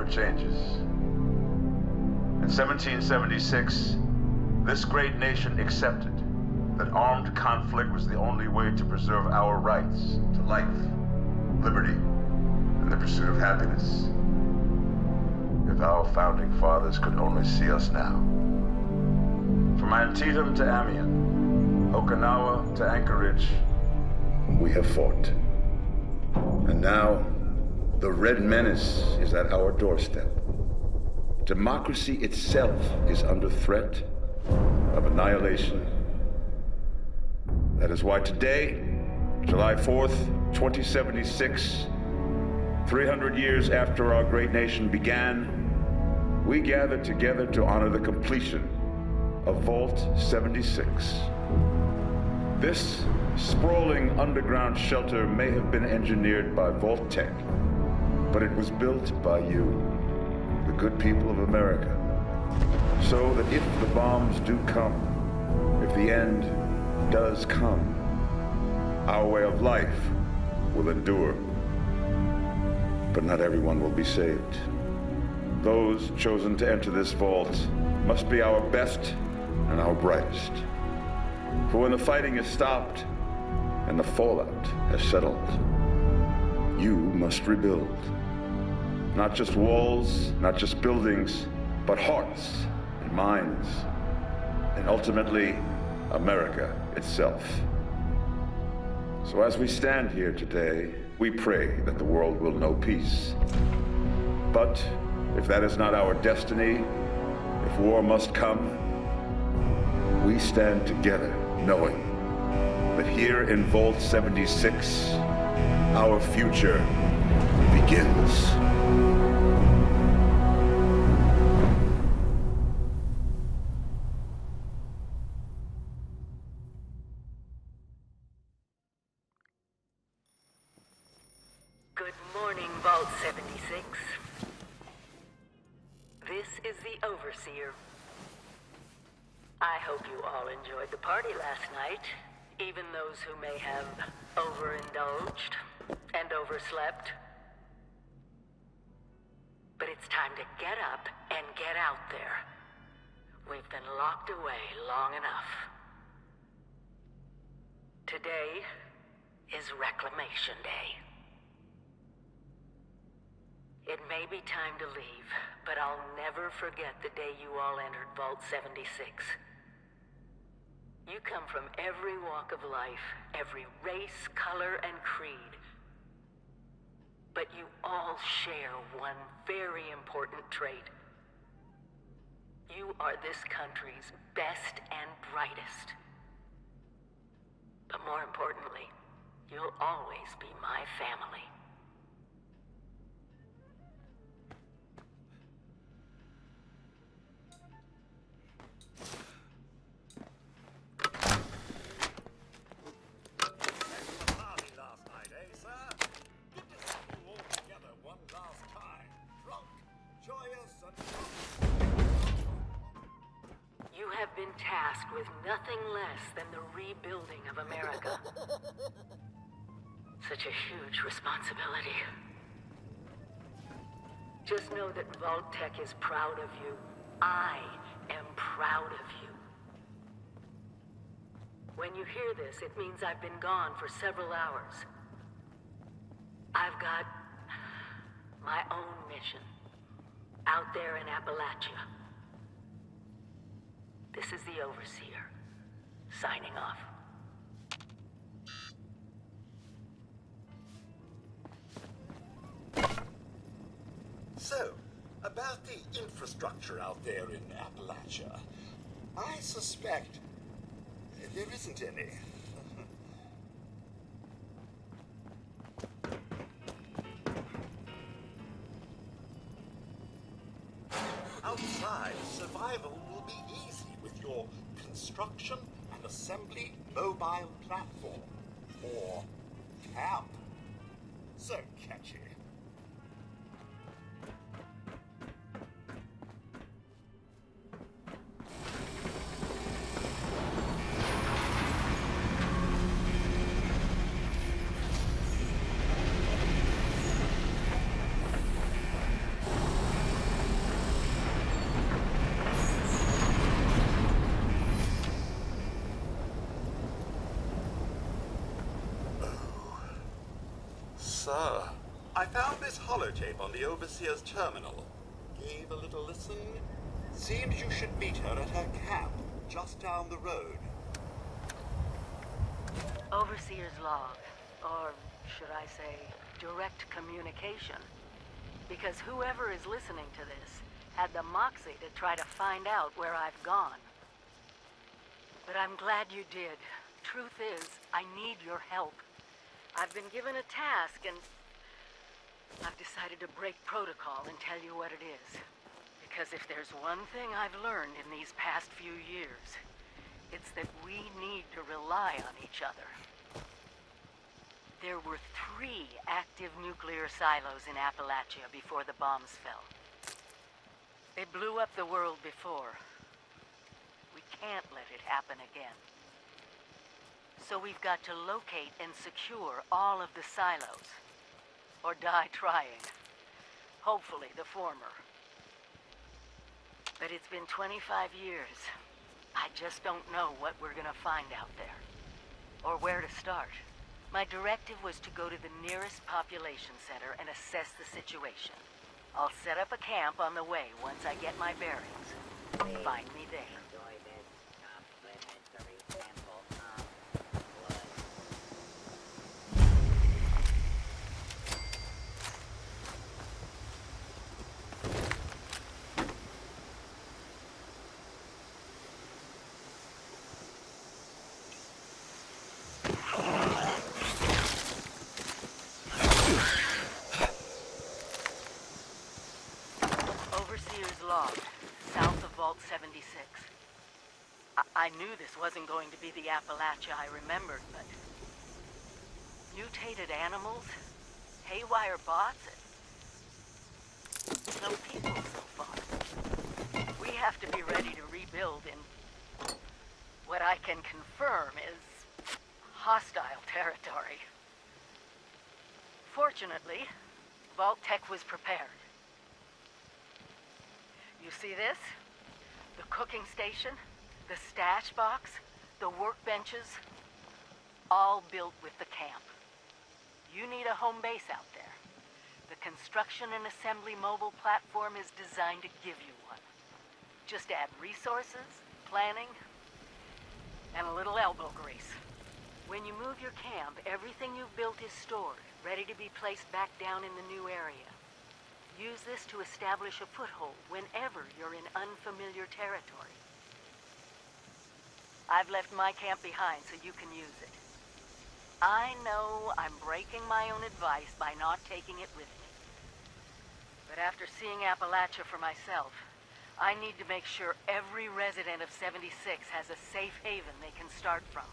for changes. In 1776, this great nation accepted that armed conflict was the only way to preserve our rights to life, liberty, and the pursuit of happiness. If our founding fathers could only see us now. From Antietam to Amiens, Okinawa to Anchorage, we have fought. And now, the Red Menace is at our doorstep. Democracy itself is under threat of annihilation. That is why today, July 4th, 2076, 300 years after our great nation began, we gather together to honor the completion of Vault 76. This sprawling underground shelter may have been engineered by Vault Tech, but it was built by you, the good people of America, so that if the bombs do come, if the end does come, our way of life will endure. But not everyone will be saved. Those chosen to enter this vault must be our best and our brightest. For when the fighting is stopped and the fallout has settled, you must rebuild. Not just walls, not just buildings, but hearts and minds, and ultimately, America itself. So as we stand here today, we pray that the world will know peace. But if that is not our destiny, if war must come, we stand together knowing that here in Vault 76, our future begins. Good morning, Vault 76. This is the Overseer. I hope you all enjoyed the party last night, even those who may have overindulged and overslept. But it's time to get up and get out there. We've been locked away long enough. Today is Reclamation Day. It may be time to leave, but I'll never forget the day you all entered Vault 76. You come from every walk of life, every race, color, and creed. But you all share one very important trait. You are this country's best and brightest. But more importantly, you'll always be my family. Been tasked with nothing less than the rebuilding of America. Such a huge responsibility. Just know that Vault Tech is proud of you. I am proud of you. When you hear this, it means I've been gone for several hours. I've got my own mission out there in Appalachia. This is the Overseer, signing off. So, about the infrastructure out there in Appalachia, I suspect there isn't any. Outside, survival will be easy with your construction and assembly mobile platform, or C.A.M.P. So catchy. sir. I found this holotape on the Overseer's terminal. Gave a little listen. Seems you should meet her at her camp, just down the road. Overseer's log, or should I say, direct communication. Because whoever is listening to this had the moxie to try to find out where I've gone. But I'm glad you did. Truth is, I need your help. I've been given a task and I've decided to break protocol and tell you what it is. Because if there's one thing I've learned in these past few years, it's that we need to rely on each other. There were 3 active nuclear silos in Appalachia before the bombs fell. They blew up the world before. We can't let it happen again. So we've got to locate and secure all of the silos. Or die trying. Hopefully the former. But it's been 25 years. I just don't know what we're gonna find out there. Or where to start. My directive was to go to the nearest population center and assess the situation. I'll set up a camp on the way once I get my bearings. Find me there. Overseer's log, south of Vault 76. I knew this wasn't going to be the Appalachia I remembered, but... mutated animals? Haywire bots? No people so far. We have to be ready to rebuild in... what I can confirm is... hostile territory. Fortunately, Vault Tech was prepared. You see this? The cooking station, the stash box, the workbenches, all built with the camp. You need a home base out there. The construction and assembly mobile platform is designed to give you one. Just add resources, planning, and a little elbow grease. When you move your camp, everything you've built is stored, ready to be placed back down in the new area. Use this to establish a foothold whenever you're in unfamiliar territory. I've left my camp behind so you can use it. I know I'm breaking my own advice by not taking it with me. But after seeing Appalachia for myself, I need to make sure every resident of 76 has a safe haven they can start from.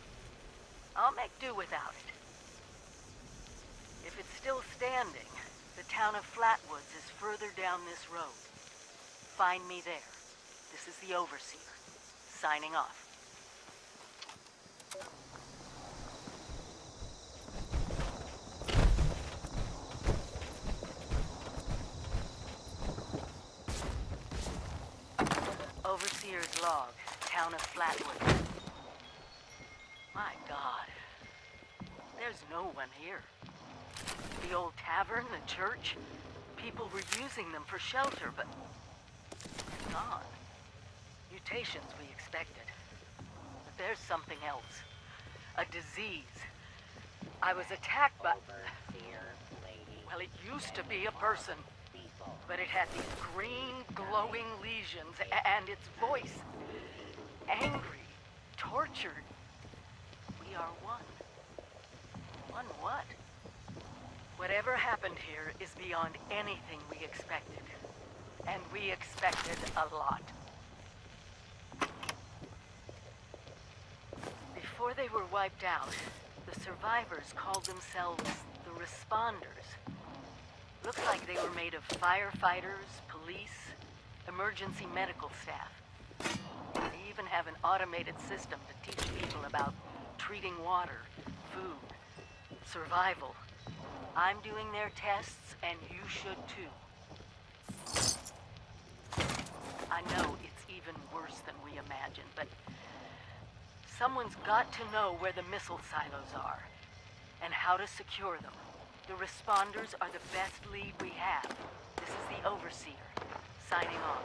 I'll make do without it. If it's still standing, the town of Flatwoods is further down this road. Find me there. This is the Overseer, signing off. Overseer's log, town of Flatwoods. My God, there's no one here. The old tavern, the church, people were using them for shelter, but gone. Mutations we expected. But there's something else. A disease. I was attacked by... Well, it used to be a person. But it had these green, glowing lesions, and its voice. Angry. Tortured. We are one. One what? Whatever happened here is beyond anything we expected. And we expected a lot. Before they were wiped out, the survivors called themselves the Responders. Looks like they were made of firefighters, police, emergency medical staff. They even have an automated system to teach people about treating water, food, survival. I'm doing their tests, and you should too. I know it's even worse than we imagined, but someone's got to know where the missile silos are, and how to secure them. The responders are the best lead we have. This is the Overseer, signing off.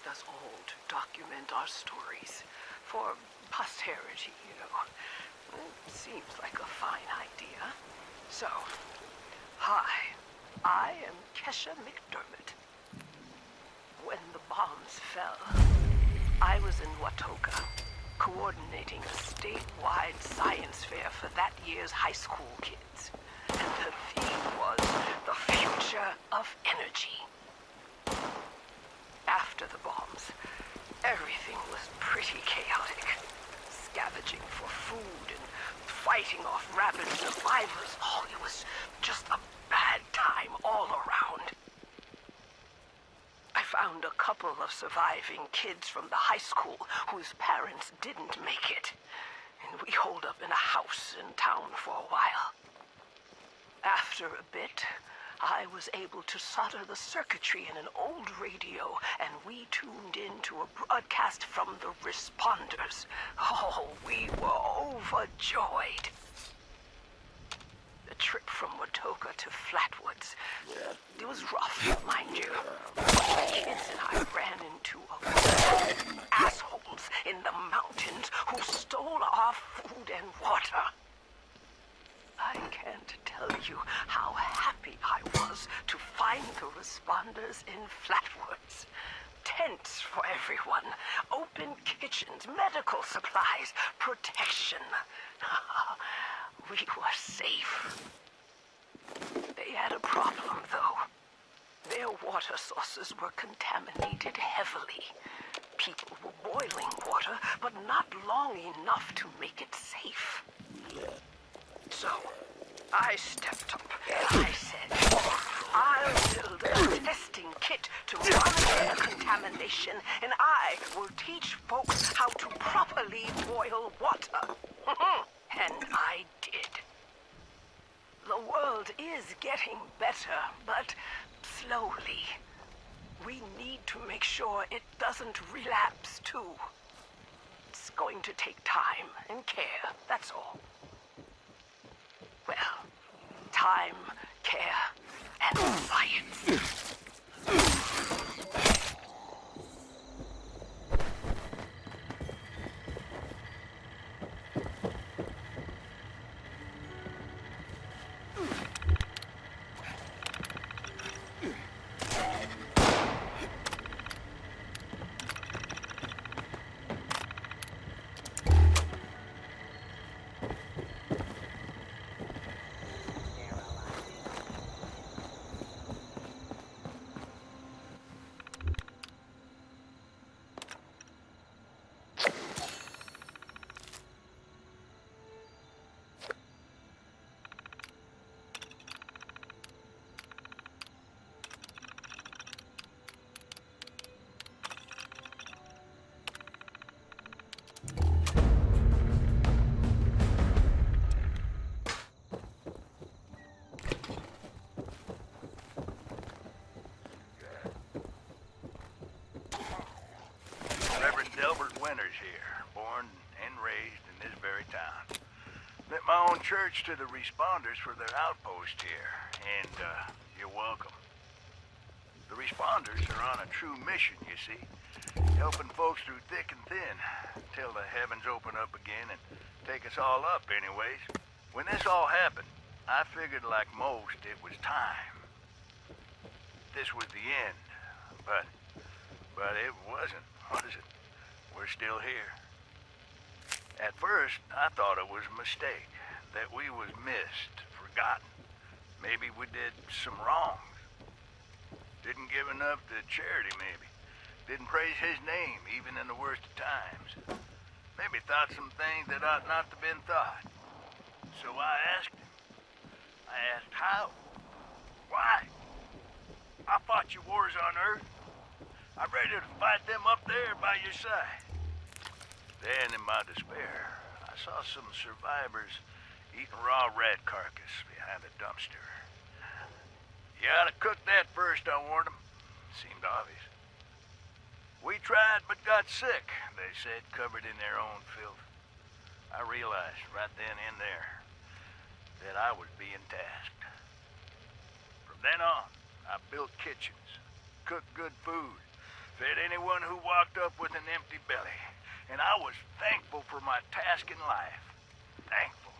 Us all to document our stories for posterity, you know. It seems like a fine idea. So, hi, I am Kesha McDermott. When the bombs fell, I was in Watoga, coordinating a statewide science fair for that year's high school kids. And the theme was the future of energy. After the bombs, everything was pretty chaotic. Scavenging for food and fighting off rabid survivors. Oh, it was just a bad time all around. I found a couple of surviving kids from the high school whose parents didn't make it. And we holed up in a house in town for a while. After a bit, I was able to solder the circuitry in an old radio, and we tuned in to a broadcast from the responders. Oh, we were overjoyed. The trip from Watoga to Flatwoods, it was rough, mind you. The kids and I ran into a bunch of assholes in the mountains who stole our food and water. I can't tell you how happy I was to find the responders in Flatwoods. Tents for everyone, open kitchens, medical supplies, protection. We were safe. They had a problem, though. Their water sources were contaminated heavily. People were boiling water, but not long enough to make it safe. So, I stepped up and I said, I'll build a testing kit to monitor the contamination, and I will teach folks how to properly boil water. And I did. The world is getting better, but slowly. We need to make sure it doesn't relapse, too. It's going to take time and care, that's all. Well, time, care, and science. Church to the responders for their outpost here, and you're welcome. The responders are on a true mission, you see, helping folks through thick and thin, till the heavens open up again and take us all up anyways. When this all happened, I figured like most it was time. This was the end, but it wasn't, was it? We're still here. At first, I thought it was a mistake. That we was missed, forgotten. Maybe we did some wrongs. Didn't give enough to charity, maybe. Didn't praise his name, even in the worst of times. Maybe thought some things that ought not to been thought. So I asked him. I asked how? Why? I fought your wars on Earth. I'm ready to fight them up there by your side. Then, in my despair, I saw some survivors eating raw rat carcass behind a dumpster. You ought to cook that first, I warned them. Seemed obvious. We tried but got sick, they said, covered in their own filth. I realized right then and there that I was being tasked. From then on, I built kitchens, cooked good food, fed anyone who walked up with an empty belly, and I was thankful for my task in life. Thankful.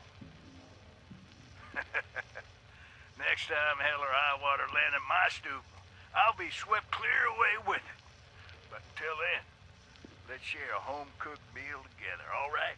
Next time hell or high water land at my stoop, I'll be swept clear away with it. But until then, let's share a home-cooked meal together, all right?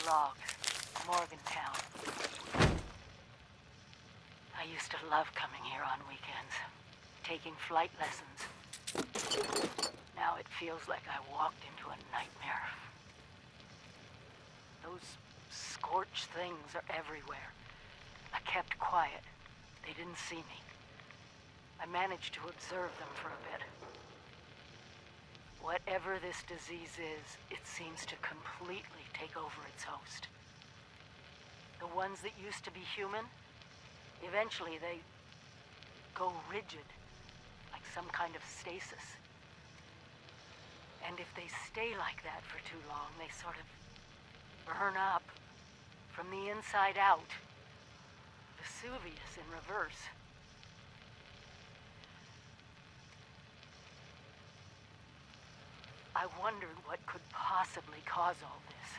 Log, Morgantown. I used to love coming here on weekends, taking flight lessons. Now it feels like I walked into a nightmare. Those scorched things are everywhere. I kept quiet. They didn't see me. I managed to observe them for a bit. Whatever this disease is, it seems to completely take over its host. The ones that used to be human, eventually they go rigid, like some kind of stasis. And if they stay like that for too long, they sort of burn up from the inside out. Vesuvius in reverse. I wondered what could possibly cause all this.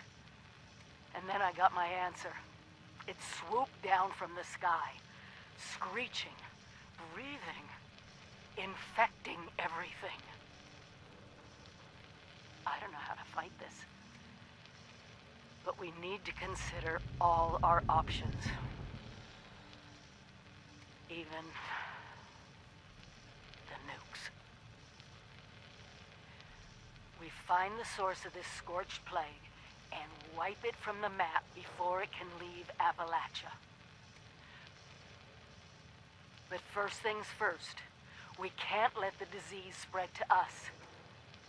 And then I got my answer. It swooped down from the sky, screeching, breathing, infecting everything. I don't know how to fight this. But we need to consider all our options. Even the nukes. We find the source of this scorched plague and wipe it from the map before it can leave Appalachia. But first things first, we can't let the disease spread to us.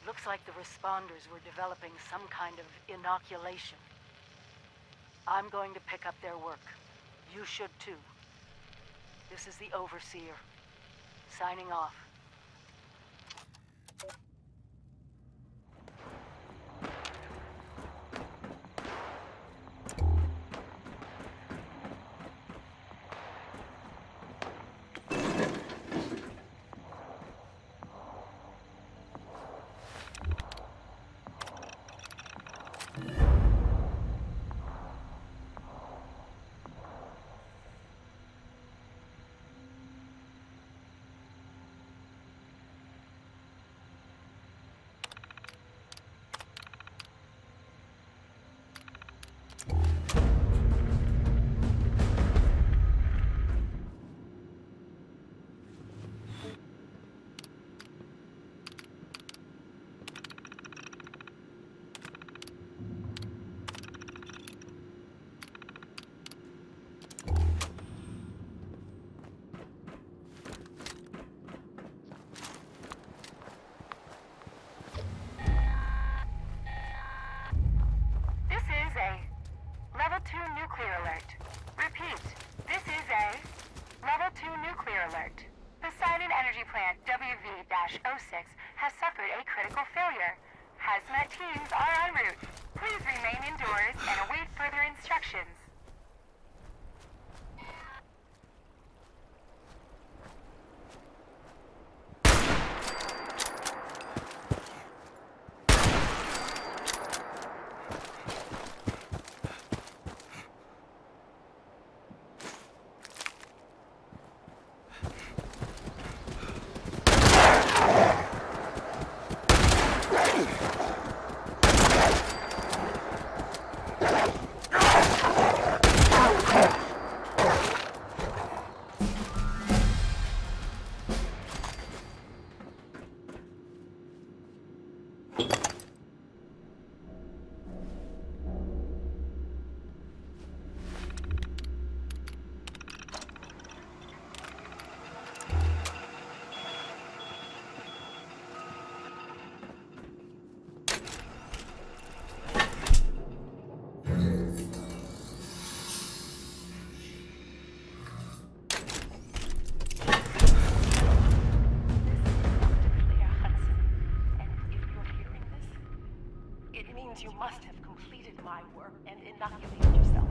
Looks like the responders were developing some kind of inoculation. I'm going to pick up their work. You should too. This is the Overseer, signing off. plant WV-06 has suffered a critical failure. Hazmat teams are en route. Please remain indoors and await further instructions. You must have completed my work and inoculated yourself.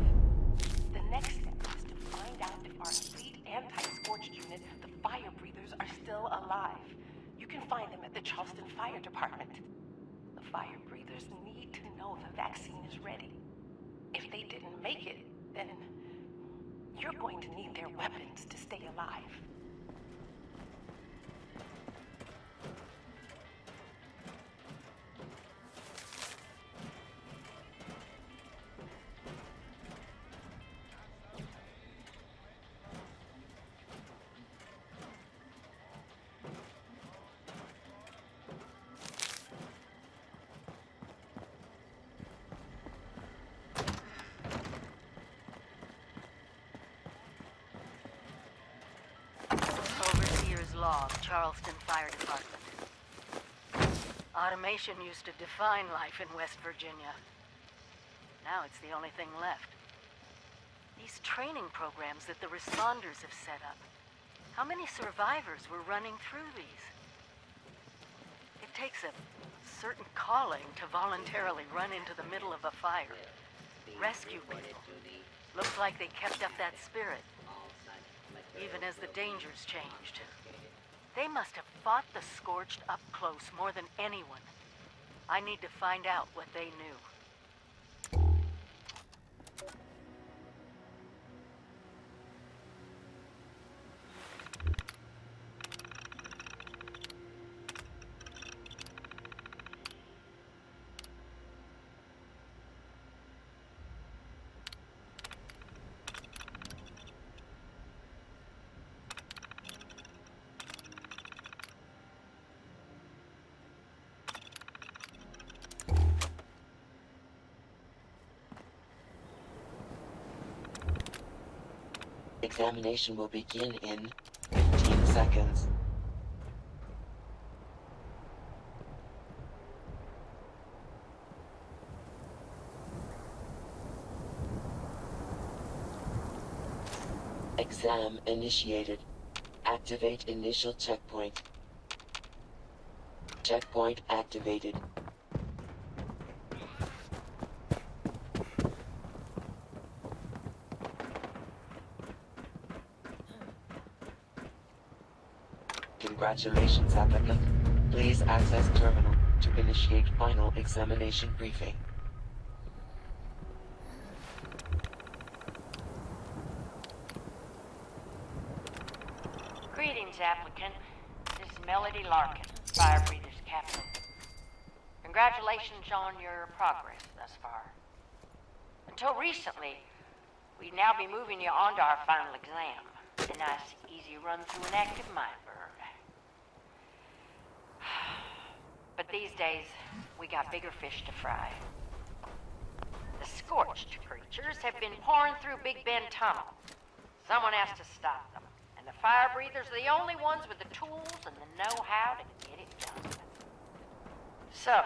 The next step is to find out if our fleet anti-Scorched unit, the fire breathers, are still alive. You can find them at the Charleston Fire Department. The fire breathers need to know the vaccine is ready. If they didn't make it, then you're going to need their weapons to stay alive. Log, Charleston Fire Department. Automation used to define life in West Virginia. Now it's the only thing left. These training programs that the responders have set up. How many survivors were running through these? It takes a certain calling to voluntarily run into the middle of a fire. Rescue people. Looks like they kept up that spirit, even as the dangers changed. They must have fought the Scorched up close more than anyone. I need to find out what they knew. Examination will begin in 15 seconds. Exam initiated. Activate initial checkpoint. Checkpoint activated. Congratulations, applicant. Please access terminal to initiate final examination briefing. Greetings, applicant. This is Melody Larkin, Fire Breathers Captain. Congratulations on your progress thus far. Until recently, we'd now be moving you on to our final exam. A nice, easy run through an active mind burn. But these days, we got bigger fish to fry. The Scorched creatures have been pouring through Big Bend Tunnel. Someone has to stop them, and the fire breathers are the only ones with the tools and the know-how to get it done. So,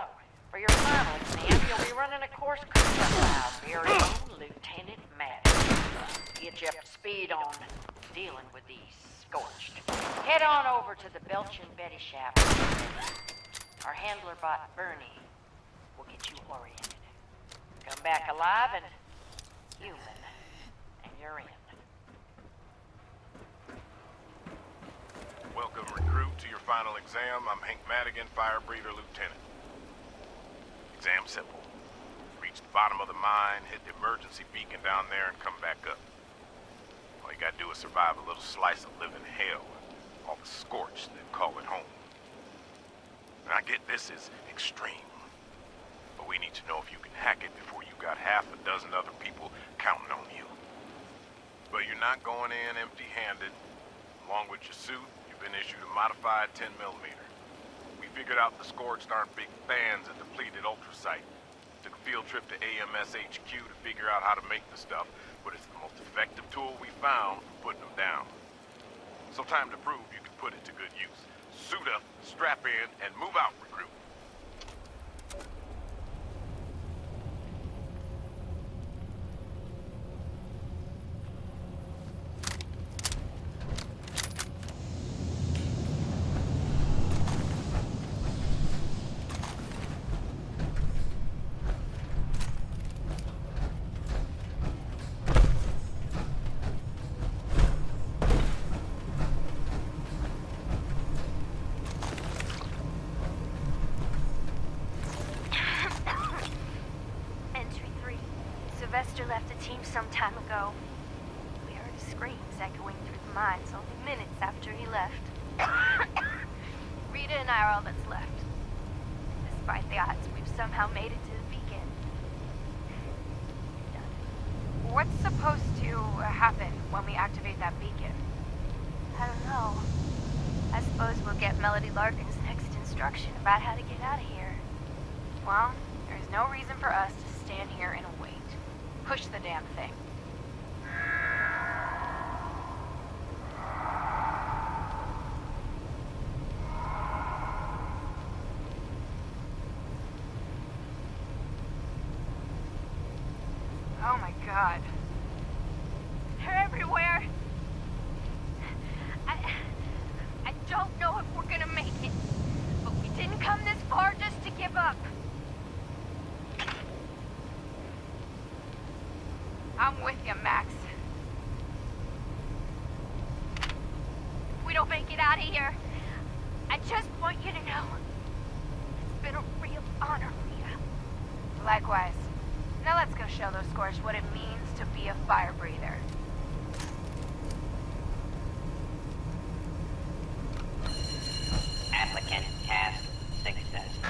for your final exam, you'll be running a course conducted by our very own Lieutenant Madigan. Get you up to speed on dealing with these Scorched. Head on over to the Belch and Betty shop. Our handler bot, Bernie, will get you oriented. Come back alive and human, and you're in. Welcome, recruit, to your final exam. I'm Madigan, fire breather lieutenant. Exam simple. Reach the bottom of the mine, hit the emergency beacon down there, and come back up. All you gotta do is survive a little slice of living hell, all the Scorched that call it home. And I get this is extreme, but we need to know if you can hack it before you got half a dozen other people counting on you. But you're not going in empty-handed. Along with your suit, you've been issued a modified 10mm. We figured out the Scorched aren't big fans of depleted ultracite. Took a field trip to AMS HQ to figure out how to make the stuff, but it's the most effective tool we found for putting them down. So time to prove you can put it to good use. Suit up, strap in, and move out, recruit. Bethesda left the team some time ago. We heard his screams echoing through the mines only minutes after he left. Rita and I are all that's left. Despite the odds, we've somehow made it to the beacon. What's supposed to happen when we activate that beacon? I don't know. I suppose we'll get Melody Larkin's next instruction about how to get out of here. Well, there's no reason for us to stand here and wait. Push the damn thing. Oh my god. They're everywhere. I don't know if we're gonna make it, but we didn't come this far just to give up. I'm with you, Max. If we don't make it out of here, I just want you to know it's been a real honor, Rita. Likewise. Now let's go show those Scorched what it means to be a fire breather. Applicant task successful.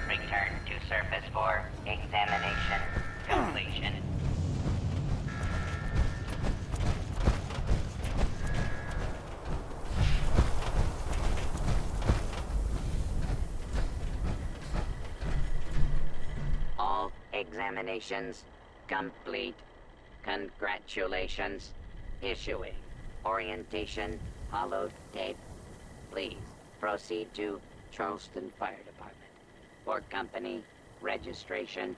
Return to surface for examination completion. All examinations complete. Congratulations. Issuing orientation holotape. Please proceed to Charleston Fire Department for company registration.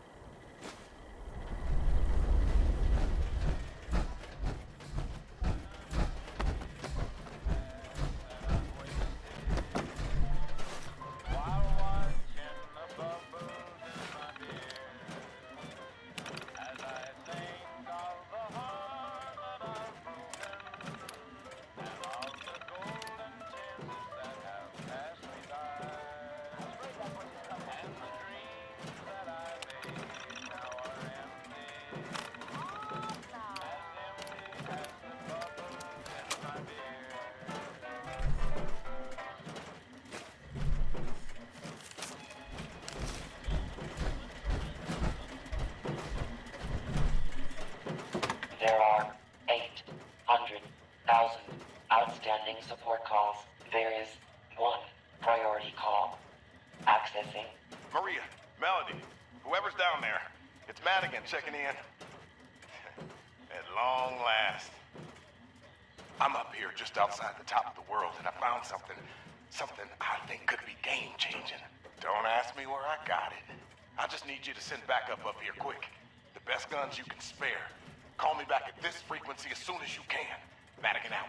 There are 800,000 outstanding support calls. There is one priority call. Accessing. Maria, Melody, whoever's down there, it's Madigan checking in. At long last. I'm up here just outside the top of the world, and I found something I think could be game-changing. Don't ask me where I got it. I just need you to send backup up here quick. The best guns you can spare. Call me back at this frequency as soon as you can. Madigan out.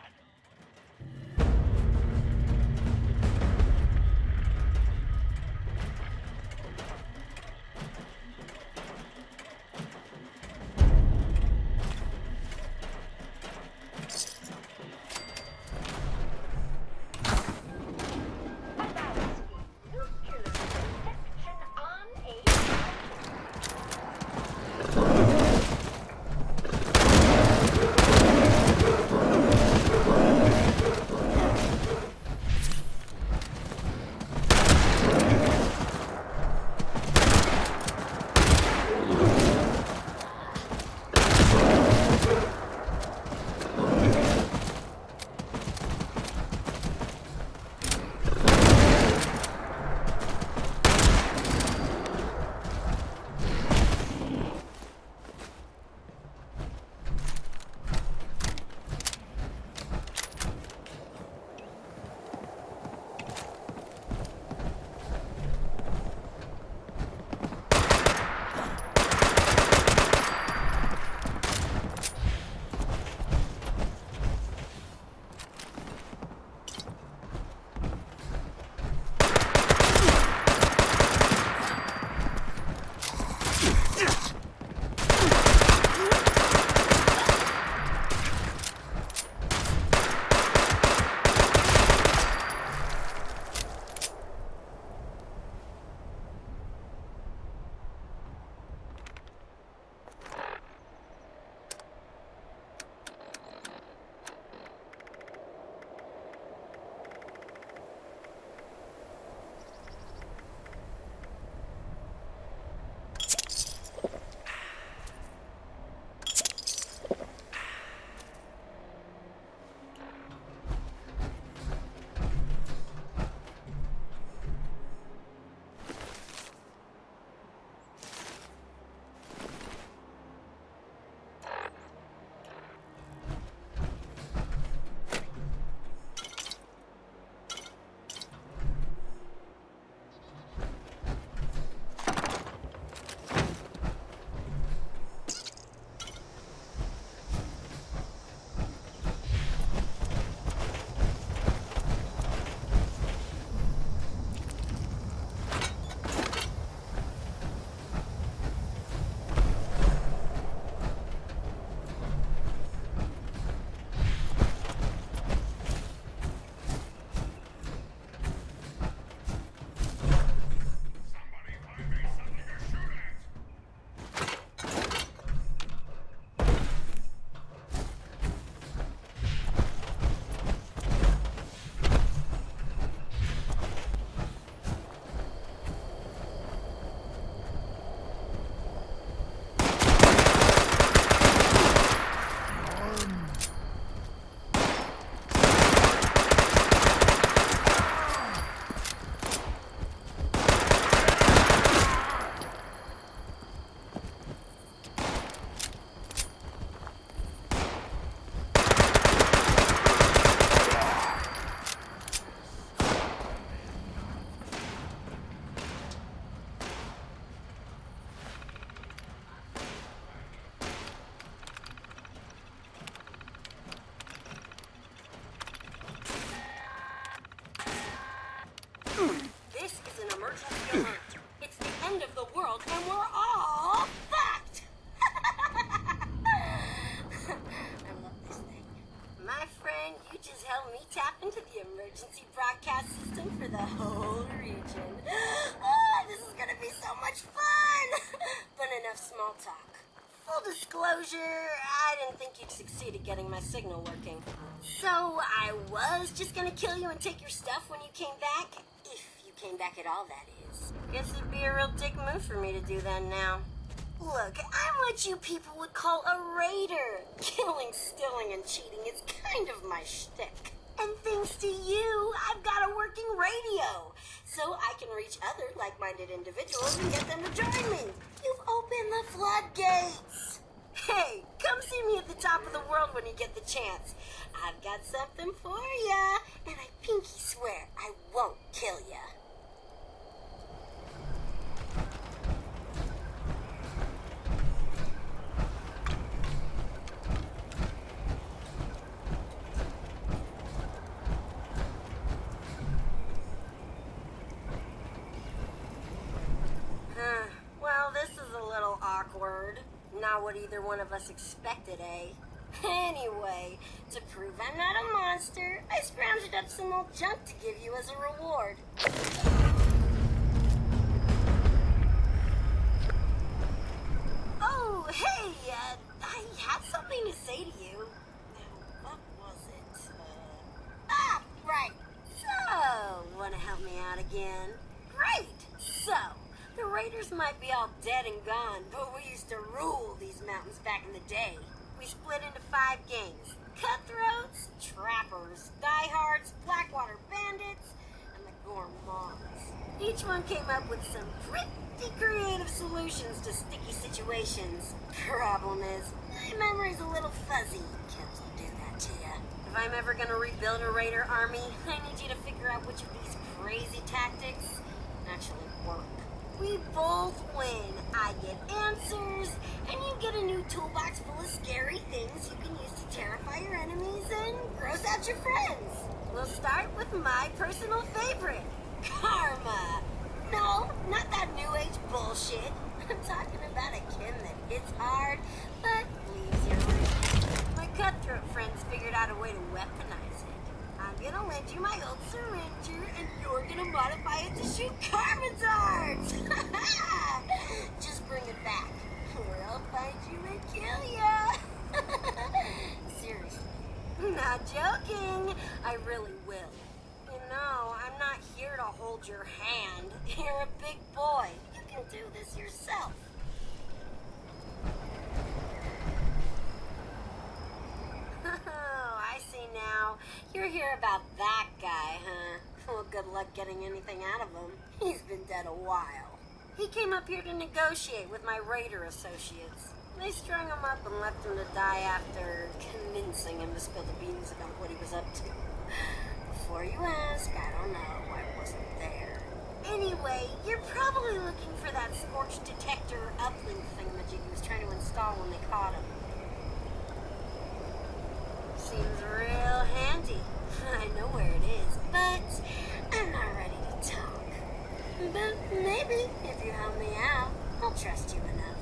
just helped me tap into the emergency broadcast system for the whole region. This is gonna be so much fun! But enough small talk. Full disclosure, I didn't think you'd succeed at getting my signal working. So I was just gonna kill you and take your stuff when you came back. If you came back at all, that is. Guess it'd be a real dick move for me to do that now. Look, I'm what you people would call a raider. Killing, stealing, and cheating is kind of my shtick. And thanks to you, I've got a working radio. So I can reach other like-minded individuals and get them to join me. You've opened the floodgates. Hey, come see me at the top of the world when you get the chance. I've got something for ya, and I pinky swear I won't kill ya. Well, this is a little awkward. Not what either one of us expected, eh? Anyway, to prove I'm not a monster, I scrounged up some old junk to give you as a reward. Oh, hey, I had something to say to you. What was it? Right. So, wanna help me out again? Great! So, the raiders might be all dead and gone, but we used to rule these mountains back in the day. We split into 5 gangs. Cutthroats, Trappers, Diehards, Blackwater Bandits, and the Gourmands. Each one came up with some pretty creative solutions to sticky situations. Problem is, my memory's a little fuzzy. Kids will do that to ya. If I'm ever gonna rebuild a raider army, I need you to figure out which of these crazy tactics actually work. We both win. I get answers, and you get a new toolbox full of scary things you can use to terrify your enemies and gross out your friends. We'll start with my personal favorite, karma. No, not that new age bullshit. I'm talking about a chem that hits hard, but leaves you rich. My cutthroat friends figured out a way to weaponize it. I'm gonna lend you my old syringer, and you're gonna modify it to shoot karma darts! Just bring it back, or I'll find you and kill ya! Seriously. Not joking. I really will. You know, I'm not here to hold your hand. You're a big boy. You can do this yourself. Oh, I see now. You're here about that guy, huh? Well, good luck getting anything out of him. He's been dead a while. He came up here to negotiate with my raider associates. They strung him up and left him to die after convincing him to spill the beans about what he was up to. Before you ask, I don't know. I wasn't there. Anyway, you're probably looking for that Scorched detector uplink thingamajig he was trying to install when they caught him. Seems real handy. I know where it is, but I'm not ready to talk. But maybe, if you help me out, I'll trust you enough.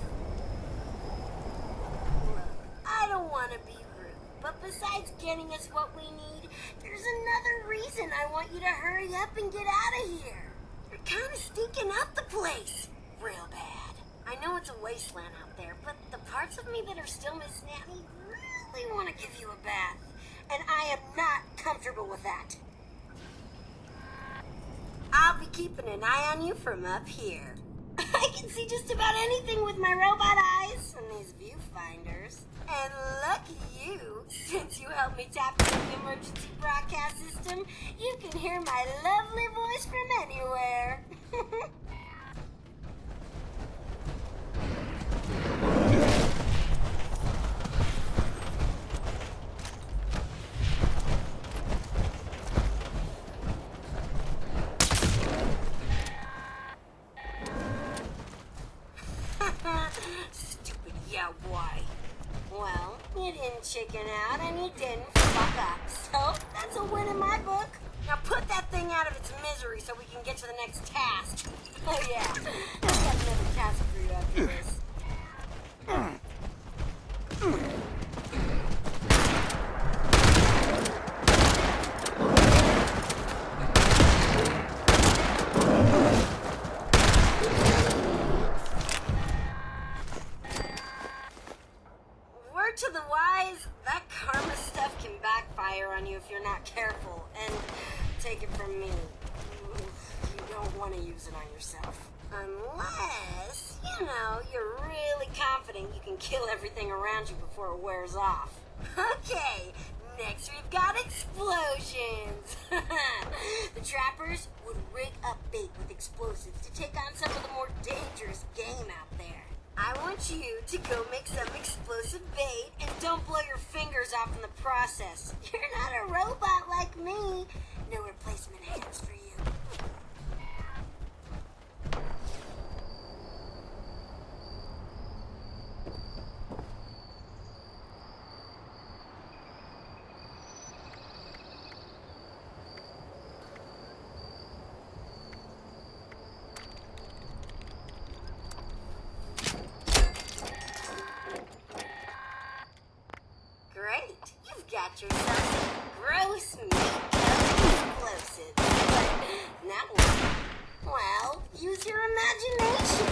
Look, I don't want to be rude, but besides getting us what we need, there's another reason I want you to hurry up and get out of here. You're kind of stinking up the place. Real bad. I know it's a wasteland out there, but the parts of me that are still Miss Nanny really want to give you a bath. And I am not comfortable with that. I'll be keeping an eye on you from up here. I can see just about anything with my robot eyes and these viewfinders. And lucky you, since you helped me tap into the emergency broadcast system, you can hear my lovely voice from anywhere. Stupid boy. Well, you didn't chicken out and you didn't fuck up. So, that's a win in my book. Now put that thing out of its misery so we can get to the next task. Oh yeah, I've got another task for you after this. on you if you're not careful. And take it from me, you don't want to use it on yourself. Unless, you know, you're really confident you can kill everything around you before it wears off. Okay, next we've got explosions. The trappers would rig up bait with explosives to take on some of the more dangerous game out there. I want you to go make some explosive bait and don't blow your fingers off in the process. You're not a robot like me. No replacement hands for you. Great, you've got yourself some gross meat explosive. Now what? Well, use your imagination.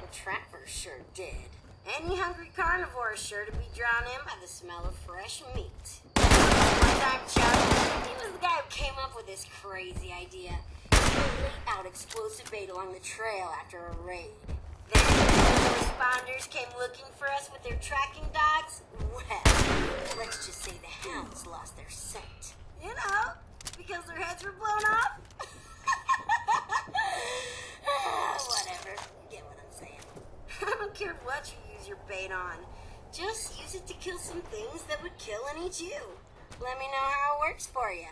The trapper sure did. Any hungry carnivore is sure to be drawn in by the smell of fresh meat. One time, Chuck, he was the guy who came up with this crazy idea. He laid out explosive bait along the trail after a raid. Then, when the responders came looking for us with their tracking dogs, well, let's just say the hounds lost their scent. You know, because their heads were blown off. Whatever, you get what I'm saying. I don't care what you use your bait on. Just use it to kill some things that would kill and eat you. Let me know how it works for you.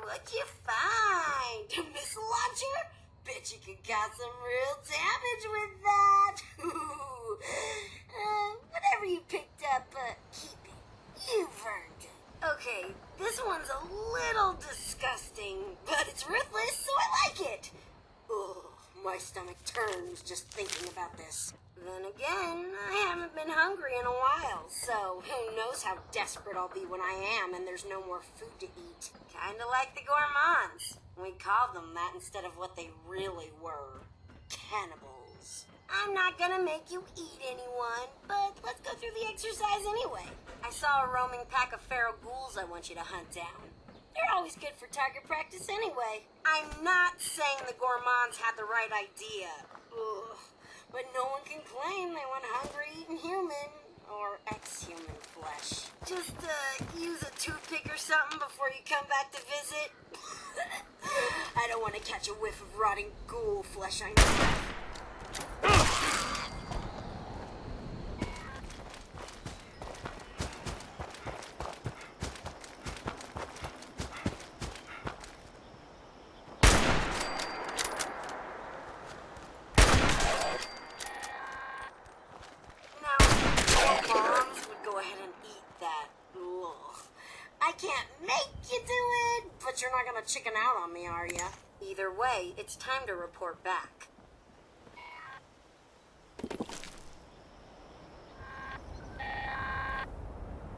What'd you find? A missile launcher? Bet you could cause some real damage with that. Whatever you picked up, keep it. You've earned it. Okay, this one's a little disgusting, but it's ruthless, so I like it. Ugh, my stomach turns just thinking about this. Then again, I haven't been hungry in a while, so who knows how desperate I'll be when I am and there's no more food to eat. Kinda like the Gourmands. We called them that instead of what they really were. Cannibals. I'm not gonna make you eat anyone, but let's go through the exercise anyway. I saw a roaming pack of feral ghouls I want you to hunt down. They're always good for target practice anyway. I'm not saying the Gourmands had the right idea. Ugh. But no one can claim they went hungry eating human or ex-human flesh. Just use a toothpick or something before you come back to visit. I don't want to catch a whiff of rotting ghoul flesh on your breath. I can't make you do it, but you're not gonna chicken out on me, are ya? Either way, it's time to report back.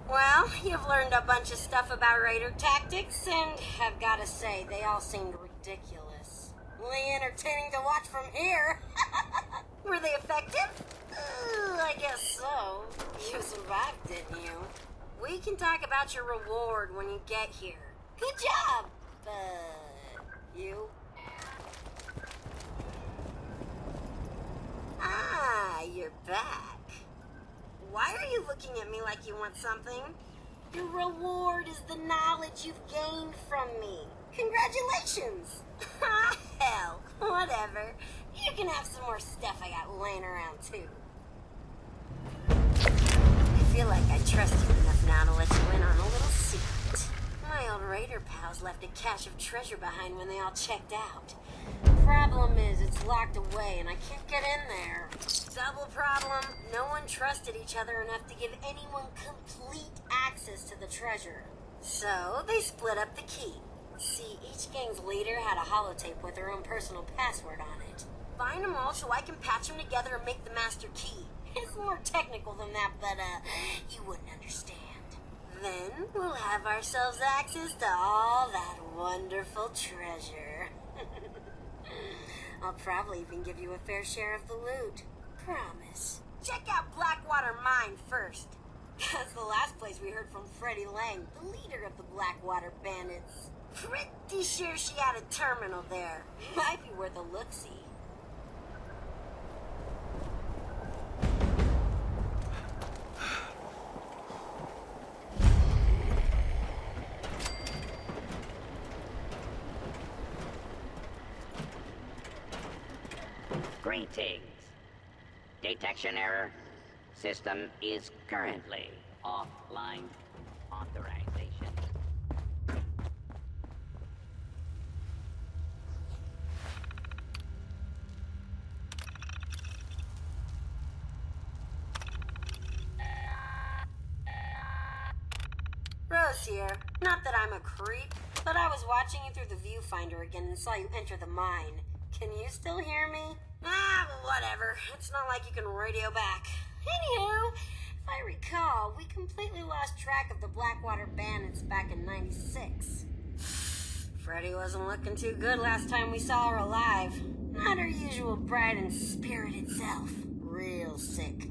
Well, you've learned a bunch of stuff about raider tactics, and I've gotta say, they all seemed ridiculous. Only entertaining to watch from here. Were they effective? I guess so. You survived, didn't you? We can talk about your reward when you get here. Good job! You? Ah, you're back. Why are you looking at me like you want something? Your reward is the knowledge you've gained from me. Congratulations! Hell, whatever. You can have some more stuff I got laying around, too. I feel like I trust you enough now to let you in on a little secret. My old raider pals left a cache of treasure behind when they all checked out. Problem is, it's locked away and I can't get in there. Double problem, no one trusted each other enough to give anyone complete access to the treasure. So, they split up the key. See, each gang's leader had a holotape with their own personal password on it. Find them all so I can patch them together and make the master key. It's more technical than that, but, you wouldn't understand. Then, we'll have ourselves access to all that wonderful treasure. I'll probably even give you a fair share of the loot. Promise. Check out Blackwater Mine first. That's the last place we heard from Freddie Lang, the leader of the Blackwater Bandits. Pretty sure she had a terminal there. Might be worth a look-see. Greetings. Detection error. System is currently offline. Authorization. Rose here. Not that I'm a creep, but I was watching you through the viewfinder again and saw you enter the mine. Can you still hear me? Whatever. It's not like you can radio back. Anywho, if I recall, we completely lost track of the Blackwater Bandits back in '96. Freddie wasn't looking too good last time we saw her alive. Not her usual bright and spirited self. Real sick.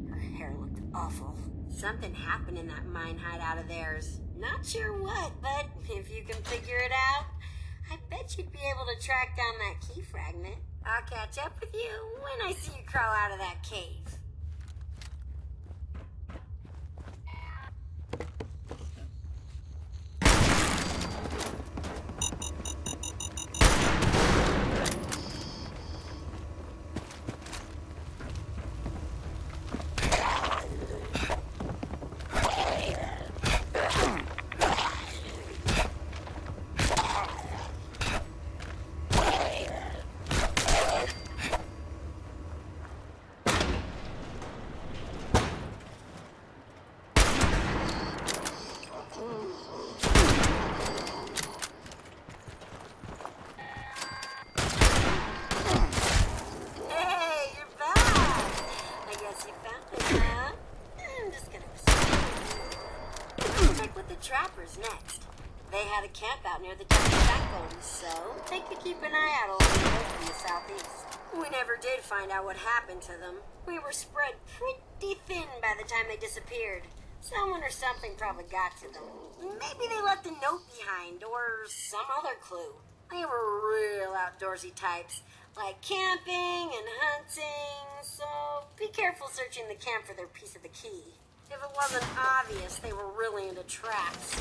Her hair looked awful. Something happened in that mine hideout of theirs. Not sure what, but if you can figure it out, I bet you'd be able to track down that key fragment. I'll catch up with you when I see you crawl out of that cave. Next. They had a camp out near the Backbones, so they could keep an eye out along the road from the southeast. We never did find out what happened to them. We were spread pretty thin by the time they disappeared. Someone or something probably got to them. Maybe they left a note behind, or some other clue. They were real outdoorsy types, like camping and hunting, so be careful searching the camp for their piece of the key. If it wasn't obvious, they were really into traps.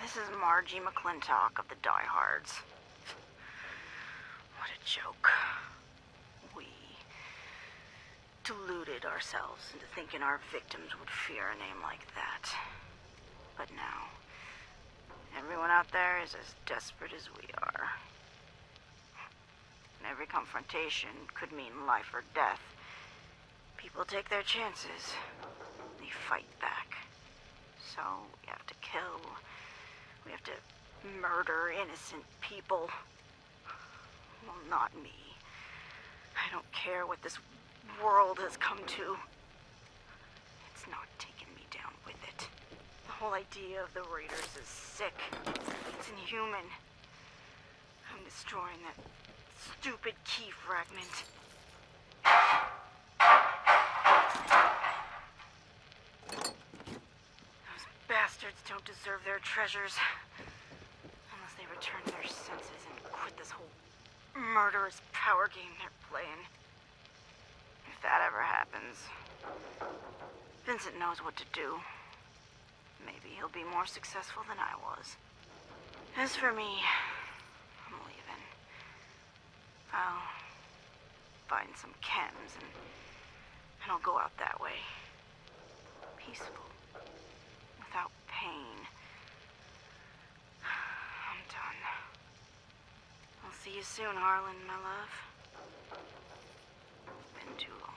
This is Margie McClintock of the Diehards. What a joke. ourselves into thinking our victims would fear a name like that. But now, everyone out there is as desperate as we are. And every confrontation could mean life or death. People take their chances. They fight back. So, we have to kill. We have to murder innocent people. Well, not me. I don't care what this world has come to. It's not taking me down with it. The whole idea of the Raiders is sick. It's inhuman. I'm destroying that stupid key fragment. Those bastards don't deserve their treasures. Unless they return their senses and quit this whole murderous power game they're playing. If that ever happens, Vincent knows what to do. Maybe he'll be more successful than I was. As for me, I'm leaving. I'll find some chems and I'll go out that way. Peaceful. Without pain. I'm done. I'll see you soon, Harlan, my love. Been too long.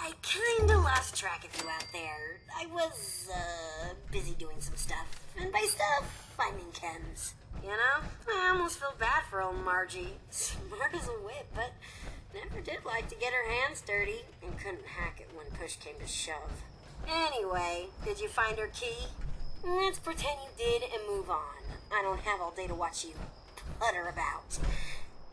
I kinda lost track of you out there. I was, busy doing some stuff. And by stuff, I mean chems. You know? I almost feel bad for old Margie. Smart as a whip, but never did like to get her hands dirty. And couldn't hack it when push came to shove. Anyway, did you find her key? Let's pretend you did and move on. I don't have all day to watch you putter about.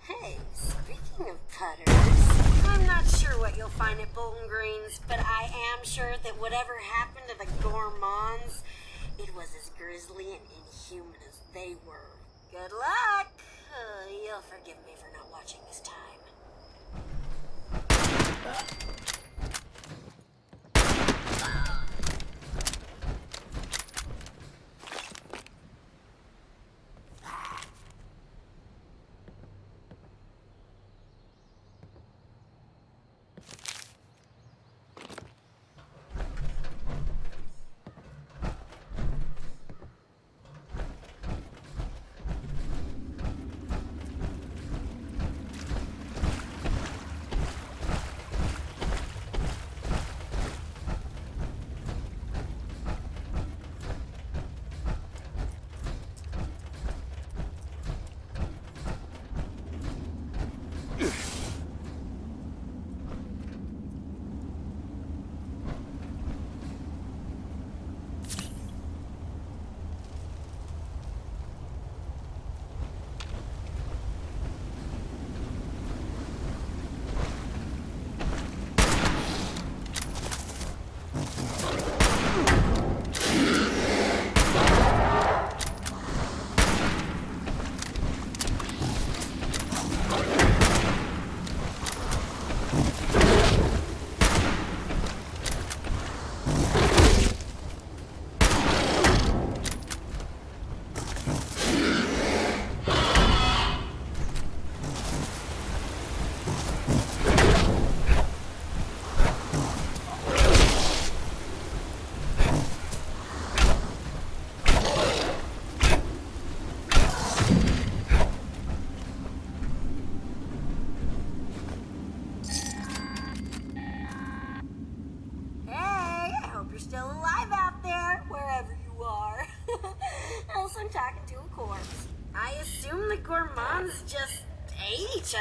Hey, speaking of putters, I'm not sure what you'll find at Bolton Greens, but I am sure that whatever happened to the Gourmands, it was as grisly and inhuman as they were. Good luck! You'll forgive me for not watching this time.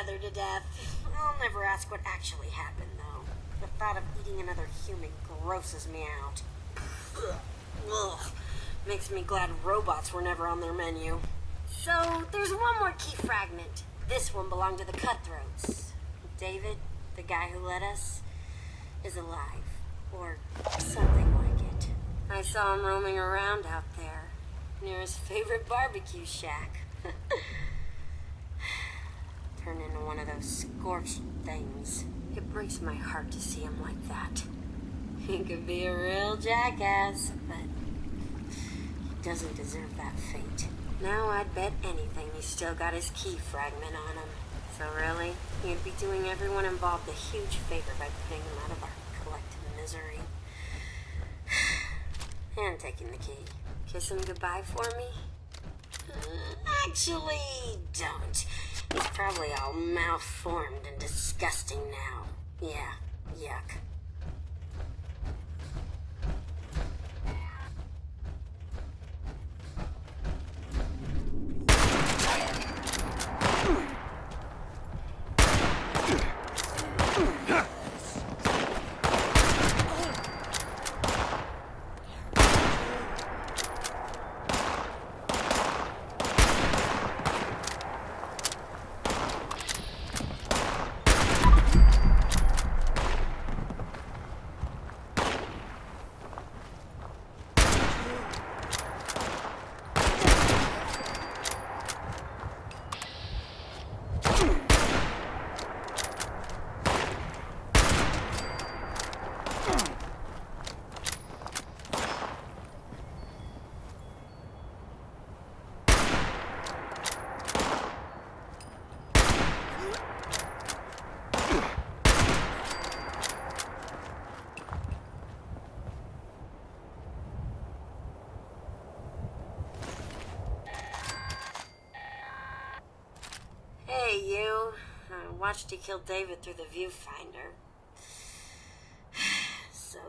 other to death. I'll never ask what actually happened, though. The thought of eating another human grosses me out. Ugh. Makes me glad robots were never on their menu. So, there's one more key fragment. This one belonged to the Cutthroats. David, the guy who led us, is alive. Or something like it. I saw him roaming around out there, near his favorite barbecue shack. Turned into one of those scorched things. It breaks my heart to see him like that. He could be a real jackass, but he doesn't deserve that fate. Now I'd bet anything he's still got his key fragment on him. So really, he'd be doing everyone involved a huge favor by putting them out of our collective misery. And taking the key. Kiss him goodbye for me? Actually, don't. He's probably all malformed and disgusting now. Yeah, yuck. Hey, you. I watched you kill David through the viewfinder. So,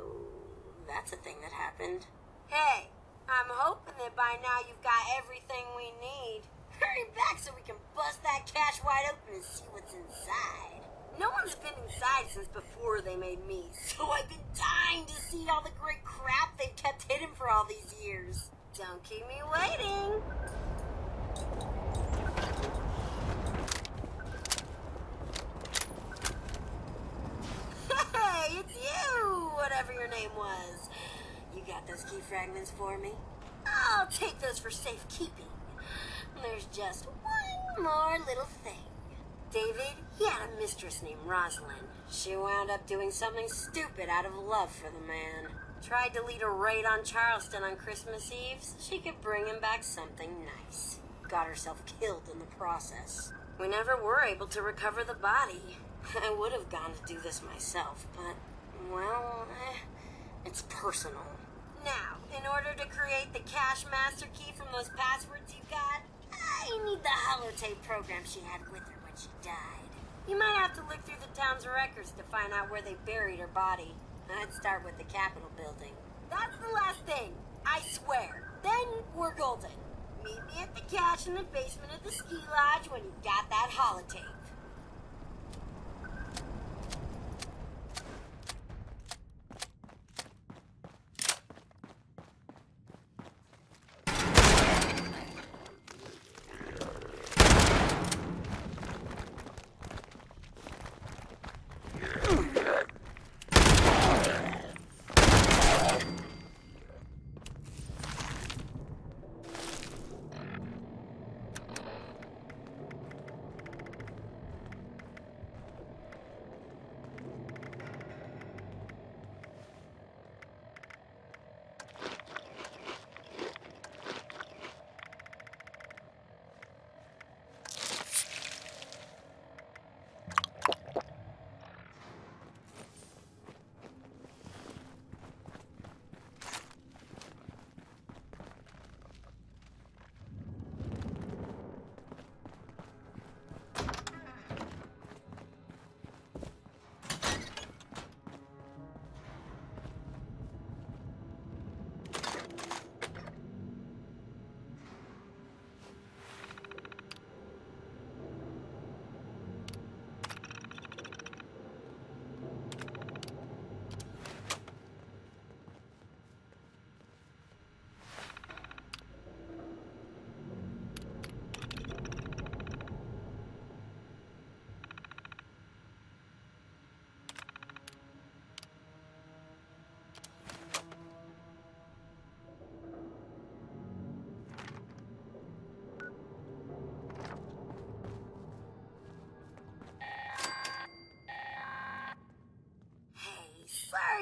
that's a thing that happened. Hey, I'm hoping that by now you've got everything we need. Hurry back so we can bust that cache wide open and see what's inside. No one's been inside since before they made me, so I've been dying to see all the great crap they've kept hidden for all these years. Don't keep me waiting. Hey, it's you, whatever your name was. You got those key fragments for me? I'll take those for safekeeping. There's just one more little thing. David, he had a mistress named Rosalind. She wound up doing something stupid out of love for the man. Tried to lead a raid on Charleston on Christmas Eve so she could bring him back something nice. Got herself killed in the process. We never were able to recover the body. I would have gone to do this myself, but, well, it's personal. Now, in order to create the cache master key from those passwords you got, I need the holotape program she had with her when she died. You might have to look through the town's records to find out where they buried her body. I'd start with the Capitol building. That's the last thing, I swear. Then we're golden. Meet me at the cache in the basement of the ski lodge when you've got that holotape.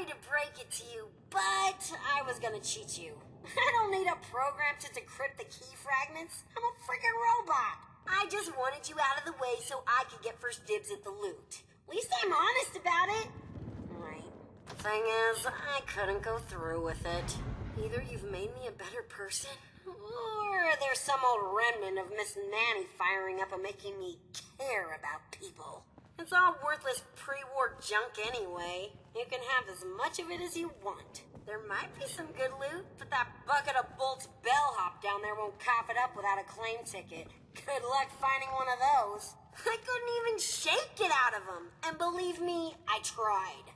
to break it to you, but I was gonna cheat you. I don't need a program to decrypt the key fragments. I'm a freaking robot. I just wanted you out of the way so I could get first dibs at the loot. At least I'm honest about it. Right. The thing is, I couldn't go through with it. Either you've made me a better person, or there's some old remnant of Miss Nanny firing up and making me care about people. It's all worthless pre-war junk anyway. You can have as much of it as you want. There might be some good loot, but that bucket of bolts bellhop down there won't cough it up without a claim ticket. Good luck finding one of those. I couldn't even shake it out of them. And believe me, I tried.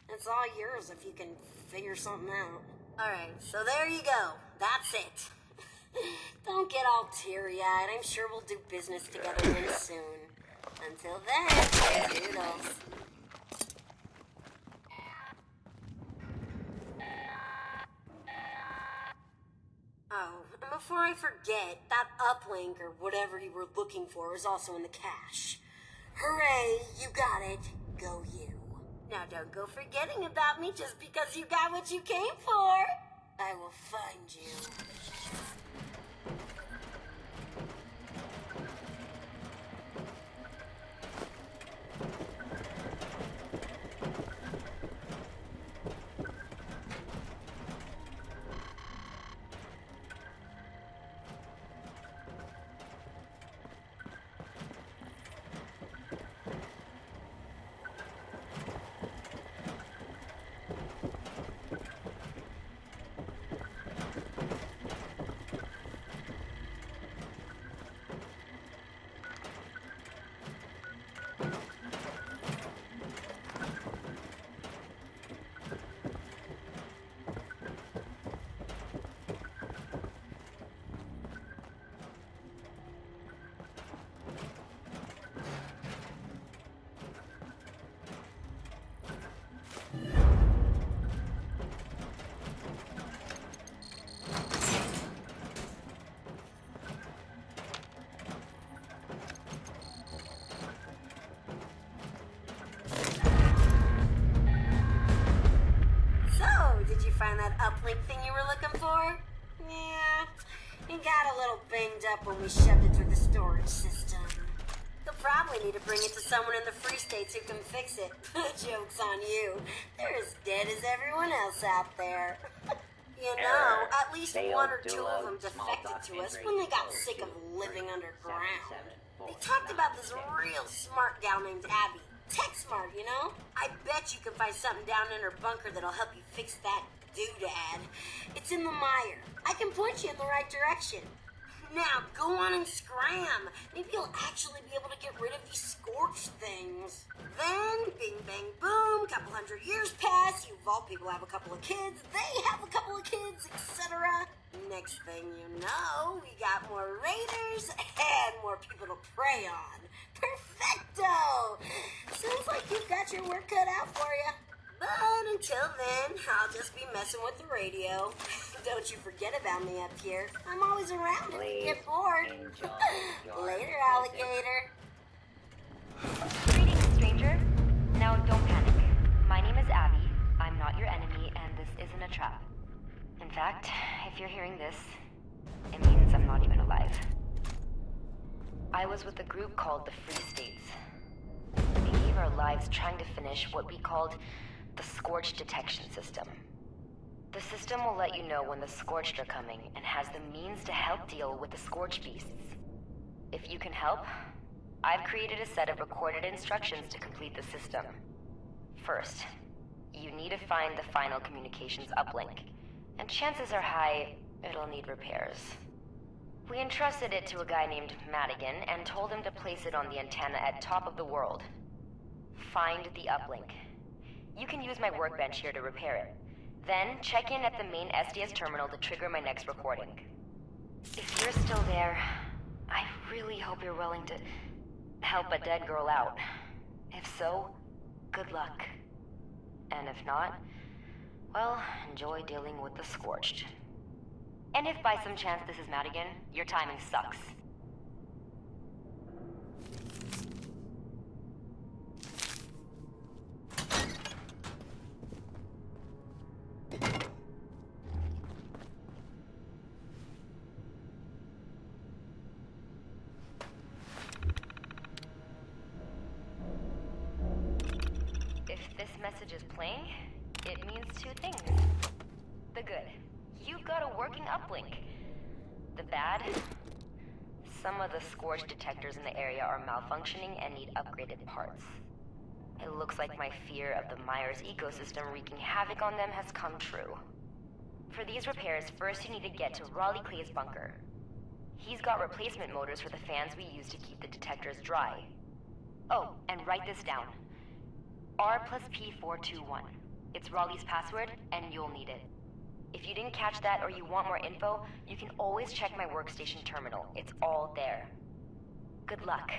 It's all yours if you can figure something out. Alright, so there you go. That's it. Don't get all teary-eyed. I'm sure we'll do business together really soon. Until then, toodles. Oh, and before I forget, that uplink or whatever you were looking for is also in the cache. Hooray, you got it. Go you. Now don't go forgetting about me just because you got what you came for. I will find you. Find that uplink thing you were looking for? Yeah, it got a little banged up when we shoved it through the storage system. You'll probably need to bring it to someone in the Free States who can fix it. Joke's on you. They're as dead as everyone else out there. You know, at least one or two of them defected to us when they got sick of living underground. They talked about this real smart gal named Abby. Tech smart, you know? I bet you can find something down in her bunker that'll help you fix that doodad. It's in the mire. I can point you in the right direction. Now, go on and scram. Maybe you'll actually be able to get rid of these Scorched things. Then, bing, bang, boom, couple hundred years pass, you Vault people have a couple of kids, they have a couple of kids, etc. Next thing you know, we got more raiders and more people to prey on. Perfecto! Sounds like you've got your work cut out for you. But until then, I'll just be messing with the radio. Don't you forget about me up here. I'm always around if you get bored. Later, alligator. Greetings, stranger. Now, don't panic. My name is Abby. I'm not your enemy, and this isn't a trap. In fact, if you're hearing this, it means I'm not even alive. I was with a group called the Free States. We gave our lives trying to finish what we called the Scorched detection system. The system will let you know when the Scorched are coming and has the means to help deal with the Scorched beasts. If you can help, I've created a set of recorded instructions to complete the system. First, you need to find the final communications uplink, and chances are high it'll need repairs. We entrusted it to a guy named Madigan and told him to place it on the antenna at top of the world. Find the uplink. You can use my workbench here to repair it. Then check in at the main SDS terminal to trigger my next recording. If you're still there, I really hope you're willing to help a dead girl out. If so, good luck. And if not, well, enjoy dealing with the Scorched. And if by some chance this is Madigan, your timing sucks. this message is playing, it means two things. The good, you've got a working uplink. The bad, some of the Scorched detectors in the area are malfunctioning and need upgraded parts. It looks like my fear of the Myers ecosystem wreaking havoc on them has come true. For these repairs, first you need to get to Raleigh Clay's bunker. He's got replacement motors for the fans we use to keep the detectors dry. Oh, and write this down. R+P421. It's Raleigh's password, and you'll need it. If you didn't catch that or you want more info, you can always check my workstation terminal. It's all there. Good luck.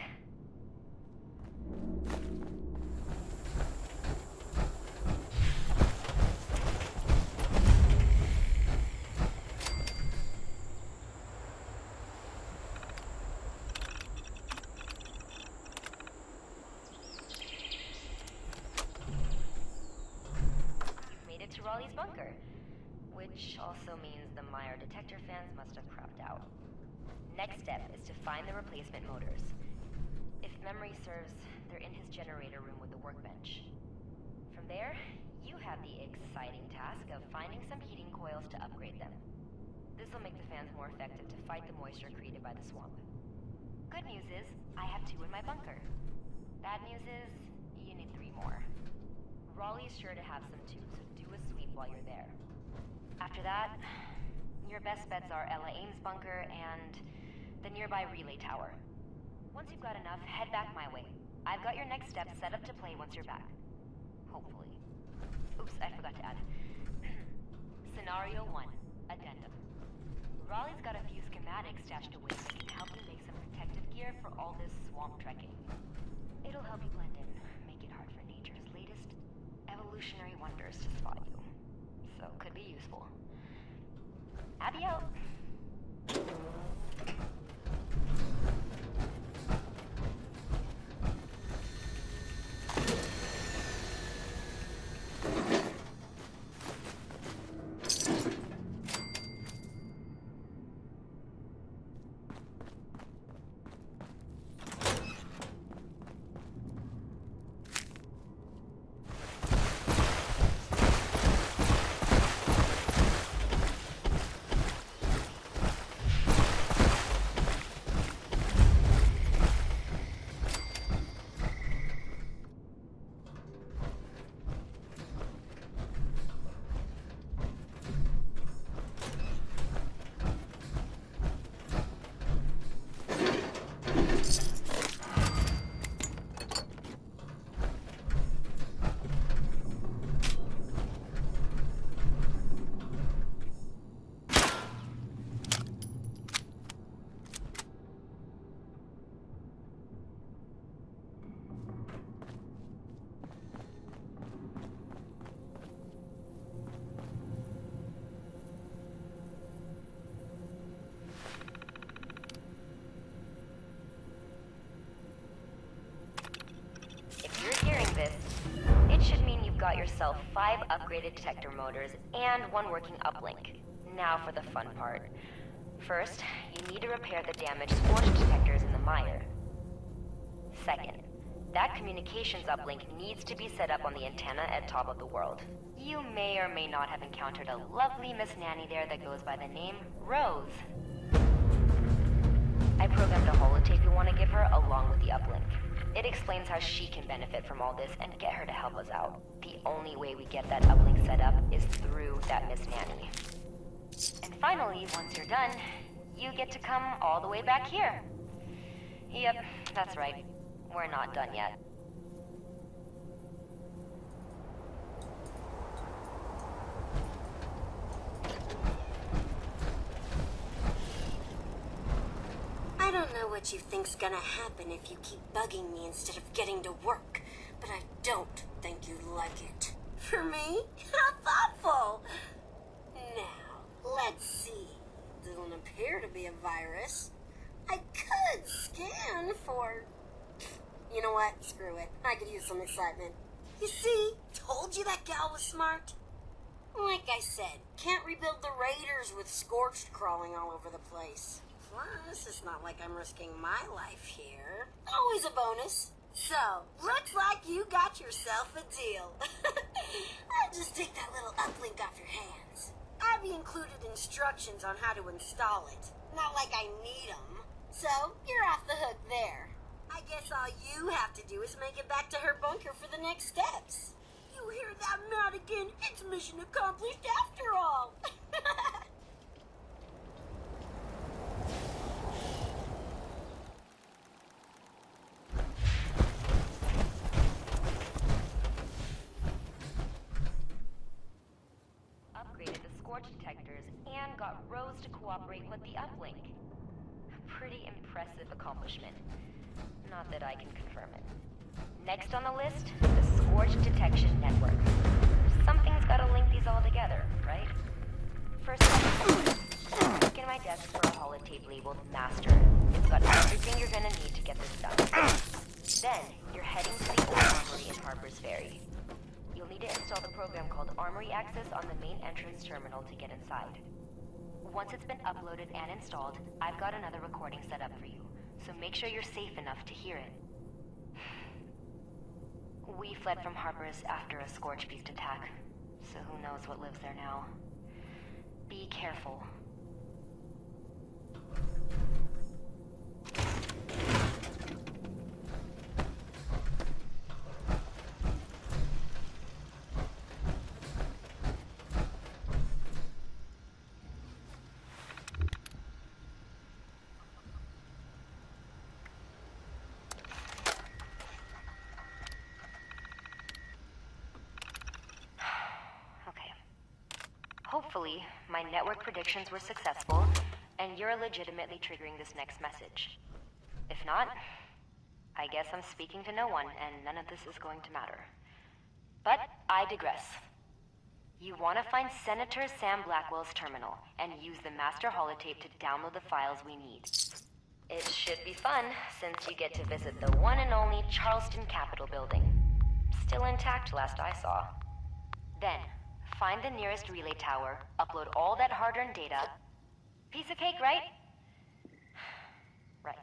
To Raleigh's bunker, which also means the Meyer detector fans must have crapped out. Next step is to find the replacement motors. If memory serves, they're in his generator room with the workbench. From there, you have the exciting task of finding some heating coils to upgrade them. This will make the fans more effective to fight the moisture created by the swamp. Good news is, I have 2 in my bunker. Bad news is, you need 3 more. Raleigh's sure to have some too, so do a sweep while you're there. After that, your best bets are Ella Ames' bunker and the nearby relay tower. Once you've got enough, head back my way. I've got your next steps set up to play once you're back. Hopefully. Oops, I forgot to add. Scenario 1, Addendum. Raleigh's got a few schematics stashed away that can help you make some protective gear for all this swamp trekking. It'll help you blend in, make it hard for nature's latest evolutionary wonders to spot you. So, could be useful. Abby out. Got yourself 5 upgraded detector motors and 1 working uplink. Now for the fun part. First, you need to repair the damaged Scorched detectors in the mire. Second, that communications uplink needs to be set up on the antenna at top of the world. You may or may not have encountered a lovely Miss Nanny there that goes by the name Rose. I programmed a holotape you want to give her along with the uplink. It explains how she can benefit from all this and get her to help us out. The only way we get that uplink set up is through that Miss Nanny. And finally, once you're done, you get to come all the way back here. Yep, that's right. We're not done yet. I don't know what you think's gonna happen if you keep bugging me instead of getting to work, but I don't think you like it. For me? How thoughtful! Now, let's see. Doesn't appear to be a virus. I could scan for... You know what? Screw it. I could use some excitement. You see? Told you that gal was smart. Like I said, can't rebuild the raiders with Scorched crawling all over the place. Plus, it's not like I'm risking my life here. Always a bonus. So, looks like you got yourself a deal. I'll just take that little uplink off your hands. I've included instructions on how to install it. Not like I need them. So, you're off the hook there. I guess all you have to do is make it back to her bunker for the next steps. You hear that, Madigan? It's mission accomplished after all. Upgraded the Scorched detectors and got Rose to cooperate with the uplink. A pretty impressive accomplishment. Not that I can confirm it. Next on the list, the Scorched detection network. Something's gotta link these all together, right? First up, look in my desk for a holotape labeled Master. It's got everything you're gonna need to get this done. Then, you're heading to the old armory in Harper's Ferry. You'll need to install the program called Armory Access on the main entrance terminal to get inside. Once it's been uploaded and installed, I've got another recording set up for you, so make sure you're safe enough to hear it. We fled from Harper's after a Scorched beast attack, so who knows what lives there now. Be careful. Hopefully, my network predictions were successful, and you're legitimately triggering this next message. If not, I guess I'm speaking to no one, and none of this is going to matter. But I digress. You want to find Senator Sam Blackwell's terminal, and use the master holotape to download the files we need. It should be fun, since you get to visit the one and only Charleston Capitol building. Still intact last I saw. Then, find the nearest relay tower, upload all that hard-earned data. Piece of cake, right? Right.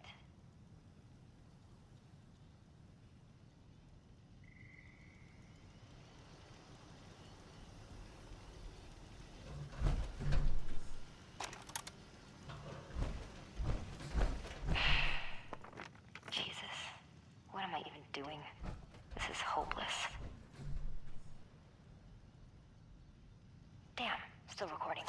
Jesus, what am I even doing? This is hopeless. Damn, still recording.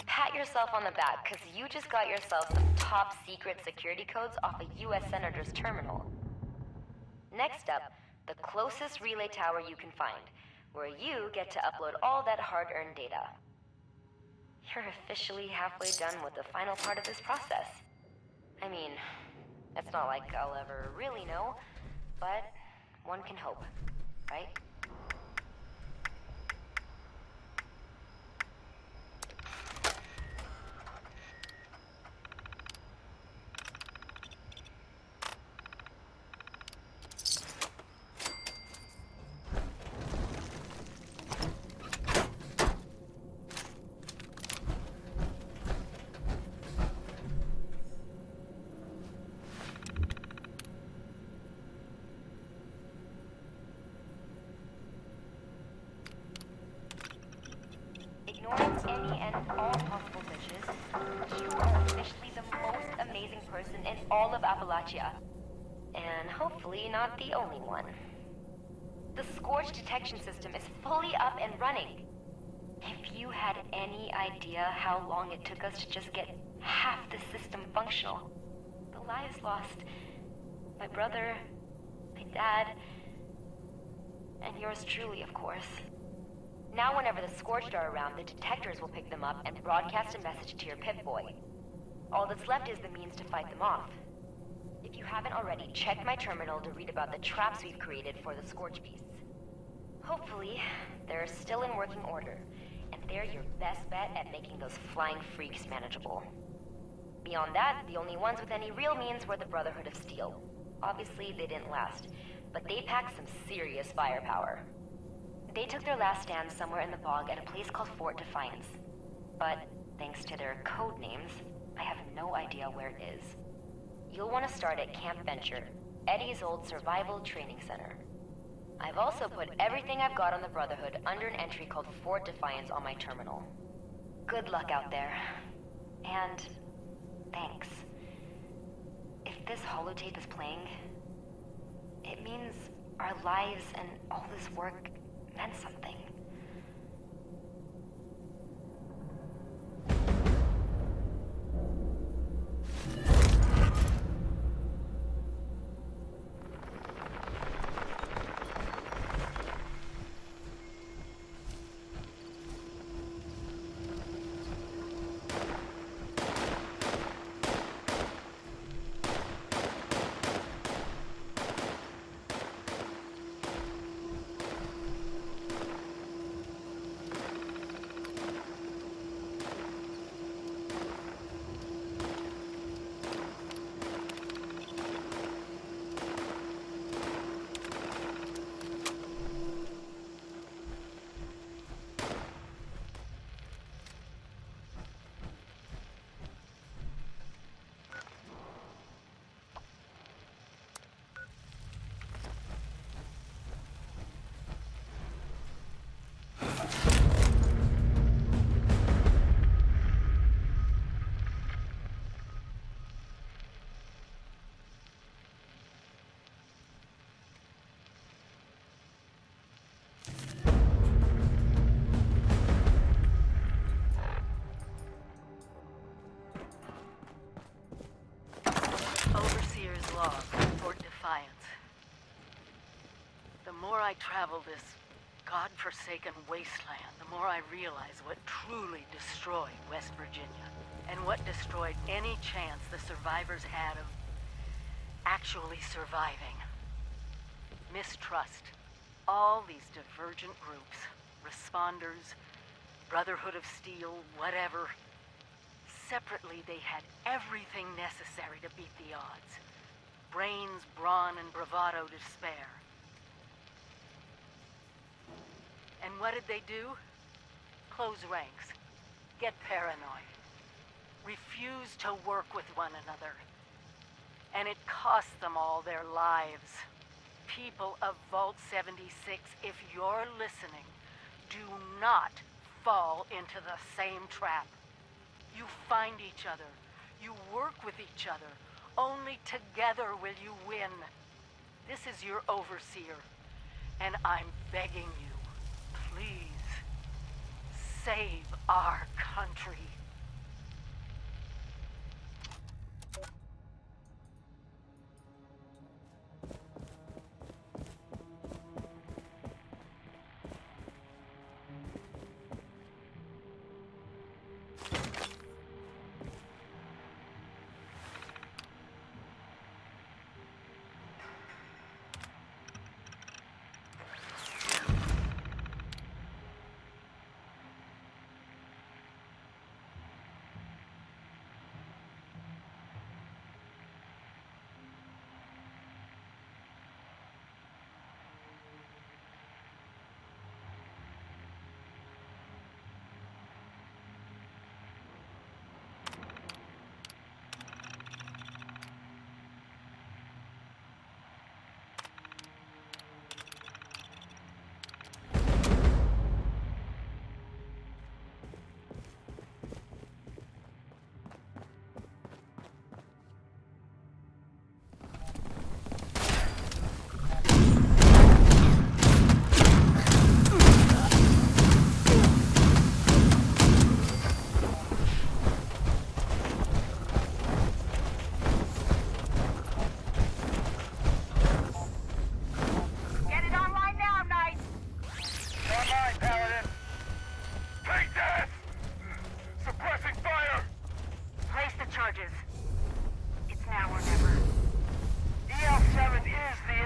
Pat yourself on the back, because you just got yourself some top secret security codes off a U.S. Senator's terminal. Next up, the closest relay tower you can find, where you get to upload all that hard-earned data. You're officially halfway done with the final part of this process. I mean, it's not like I'll ever really know, but one can hope, right? amazing person in all of Appalachia. And hopefully not the only one. The Scorched detection system is fully up and running. If you had any idea how long it took us to just get half the system functional, the lives lost, my brother, my dad, and yours truly, of course. Now whenever the Scorched are around, the detectors will pick them up and broadcast a message to your Pip-Boy. All that's left is the means to fight them off. If you haven't already, check my terminal to read about the traps we've created for the Scorched beasts. Hopefully, they're still in working order, and they're your best bet at making those flying freaks manageable. Beyond that, the only ones with any real means were the Brotherhood of Steel. Obviously, they didn't last, but they packed some serious firepower. They took their last stand somewhere in the bog at a place called Fort Defiance. But, thanks to their code names, I have no idea where it is. You'll want to start at Camp Venture, Eddie's old survival training center. I've also put everything I've got on the Brotherhood under an entry called Fort Defiance on my terminal. Good luck out there. And thanks. If this holotape is playing, it means our lives and all this work meant something. Log, Fort Defiance. The more I travel this godforsaken wasteland, the more I realize what truly destroyed West Virginia, and what destroyed any chance the survivors had of actually surviving. Mistrust. All these divergent groups, responders, Brotherhood of Steel, whatever. Separately, they had everything necessary to beat the odds. Brains, brawn, and bravado to spare. And what did they do? Close ranks. Get paranoid. Refuse to work with one another. And it cost them all their lives. People of Vault 76, if you're listening, do not fall into the same trap. You find each other. You work with each other. Only together will you win. This is your overseer, and I'm begging you, please, save our country.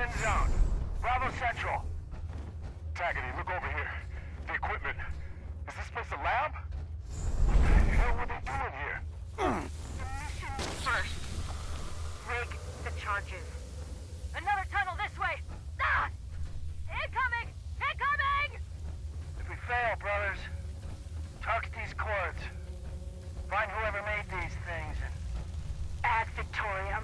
end zone. Bravo Central. Taggity, look over here. The equipment. Is this place a lab? What the hell were they doing here? Mission first. Rig the charges. Another tunnel this way! Ah! Incoming! Incoming! If we fail, brothers, tug at these cords. Find whoever made these things and Ad Victoriam.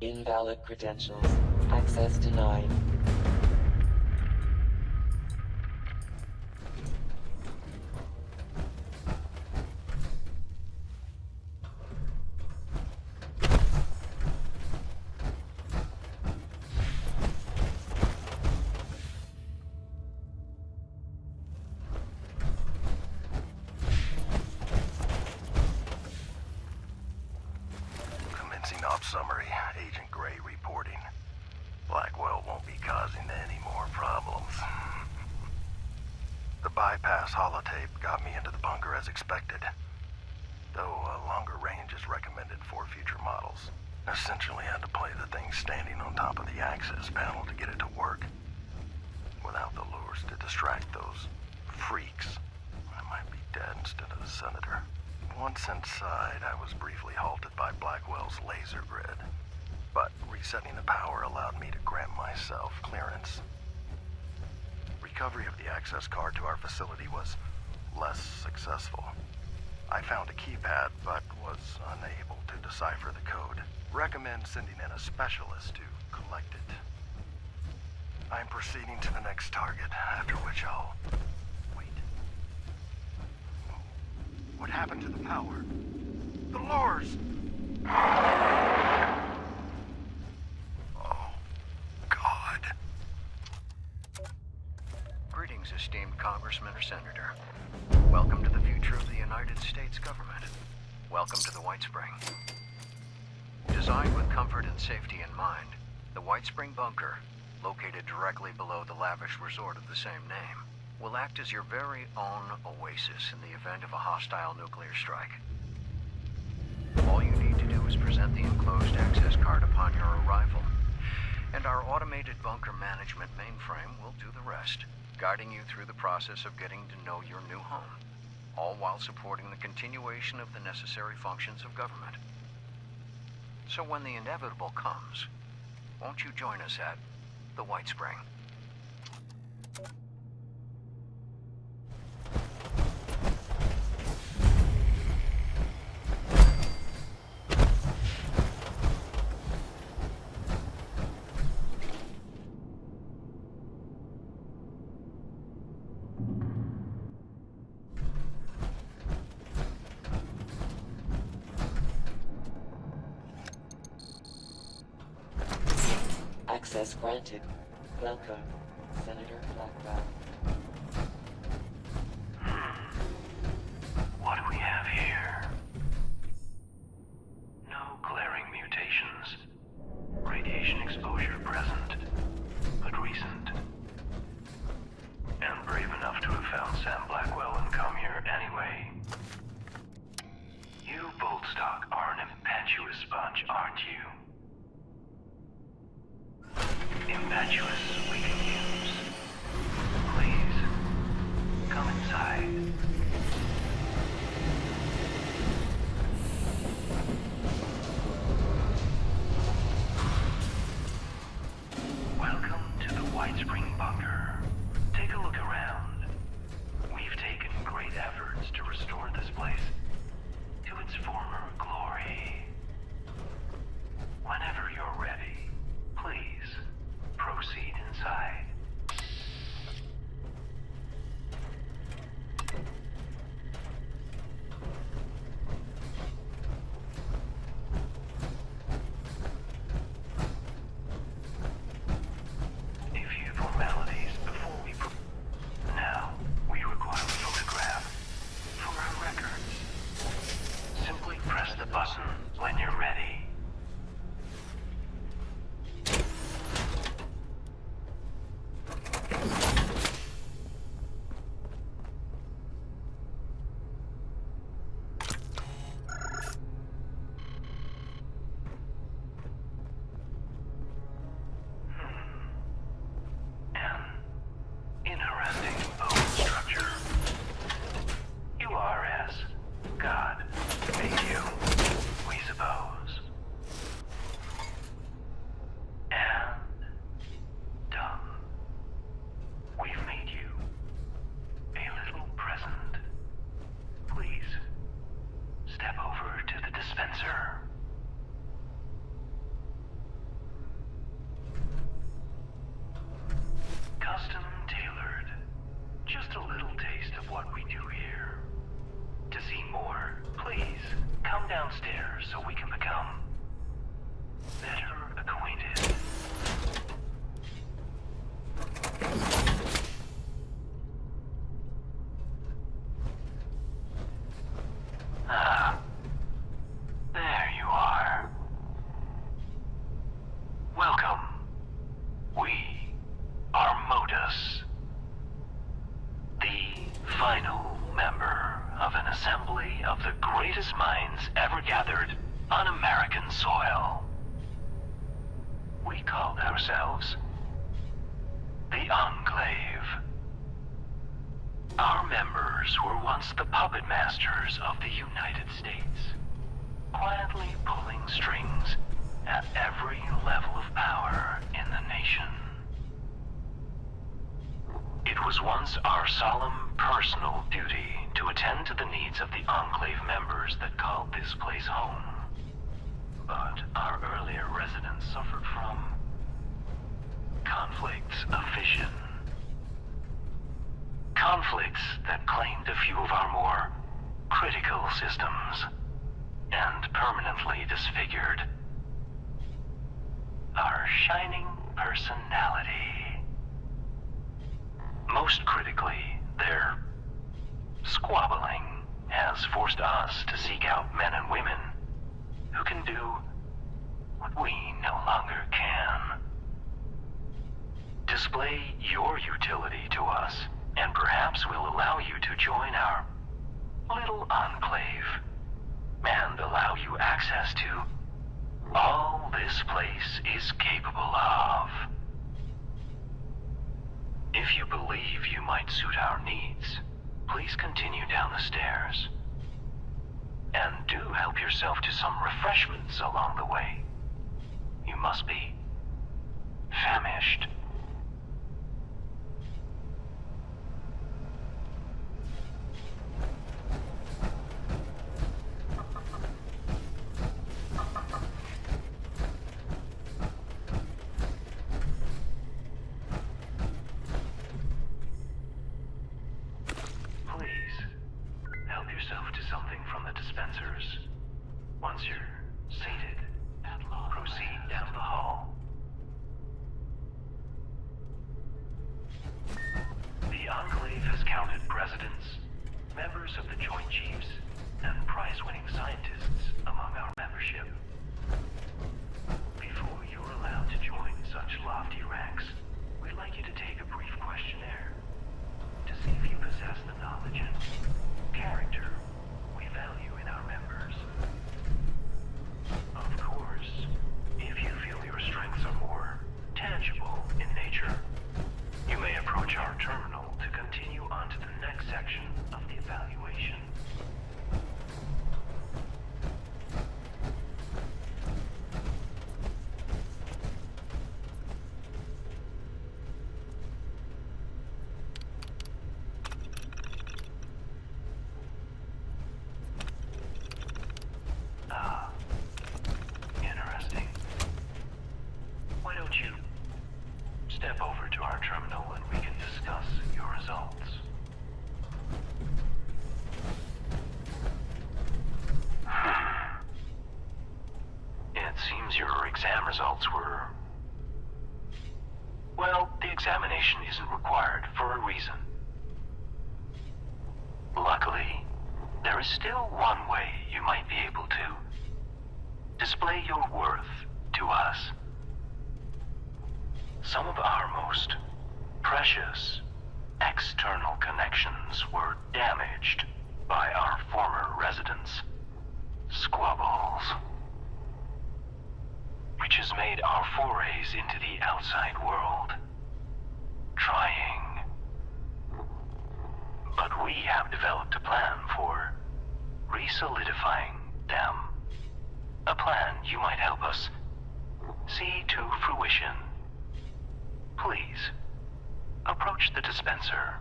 Invalid credentials. Access denied. Commencing op summary. Agent Gray reporting. Blackwell won't be causing any more problems. The bypass holotape got me into the bunker as expected, though a longer range is recommended for future models. Essentially had to play the thing standing on top of the access panel to get it to work. Without the lures to distract those freaks, I might be dead instead of the senator. Once inside, I was briefly halted by Blackwell's laser grid, but resetting the power allowed me to grant myself clearance. Recovery of the access card to our facility was less successful. I found a keypad, but was unable to decipher the code. Recommend sending in a specialist to collect it. I'm proceeding to the next target, after which I'll... wait. What happened to the power? The lures! Oh, God. Greetings, esteemed Congressman or Senator. Welcome to the future of the United States government. Welcome to the White Spring. Designed with comfort and safety in mind, the White Spring Bunker, located directly below the lavish resort of the same name, will act as your very own oasis in the event of a hostile nuclear strike. All you need to do is present the enclosed access automated bunker management mainframe will do the rest, guiding you through the process of getting to know your new home, all while supporting the continuation of the necessary functions of government. So when the inevitable comes, won't you join us at the White Spring? Access granted. Welcome, Senator Blackwell. What do we have here? No glaring mutations. Radiation exposure present, but recent. And brave enough to have found Sam Blackwell and come here anyway. You, Boltstock, are an impetuous bunch, aren't you? Impetuous we can use. Please, come inside. Welcome to the White Spring Bunker. Take a look around. We've taken great efforts to restore this place to its former glory. Whenever you're ready, please proceed inside. A few formalities before we Now, we require a photograph for our records. Simply press the button when you're ready. Downstairs so we can become better acquainted. Ah, there you are. Welcome. We are Modus, the final member of an assembly of the greatest minds ever gathered on American soil. We called ourselves the Enclave. Our members were once the puppet masters of the United States, quietly pulling strings at every level of power in the nation. It was once our solemn personal duty to attend to the needs of the Enclave members that called this place home. But our earlier residents suffered from conflicts of vision. Conflicts that claimed a few of our more critical systems and permanently disfigured our shining personality. Most critically, their squabbling has forced us to seek out men and women who can do what we no longer can. Display your utility to us, and perhaps we'll allow you to join our little enclave, and allow you access to all this place is capable of. If you believe you might suit our needs, please continue down the stairs. And do help yourself to some refreshments along the way. You must be famished. Step over to our terminal and we can discuss your results. It seems your exam results were... Well, the examination isn't required for a reason. Luckily, there is still one way you might be able to display your worth to us. Some of our most precious external connections were damaged by our former residents' squabbles, which has made our forays into the outside world trying. But we have developed a plan for re-solidifying them. A plan you might help us see to fruition. Please, approach the dispenser.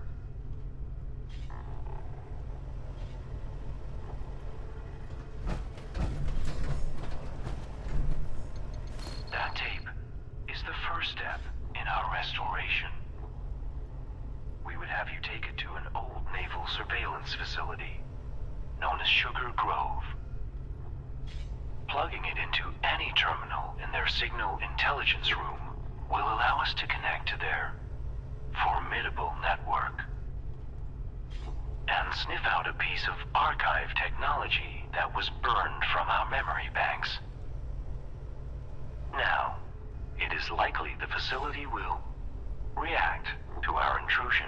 That tape is the first step in our restoration. We would have you take it to an old naval surveillance facility known as Sugar Grove. Plugging it into any terminal in their signal intelligence room will allow us to connect to their formidable network and sniff out a piece of archive technology that was burned from our memory banks. Now, it is likely the facility will react to our intrusion,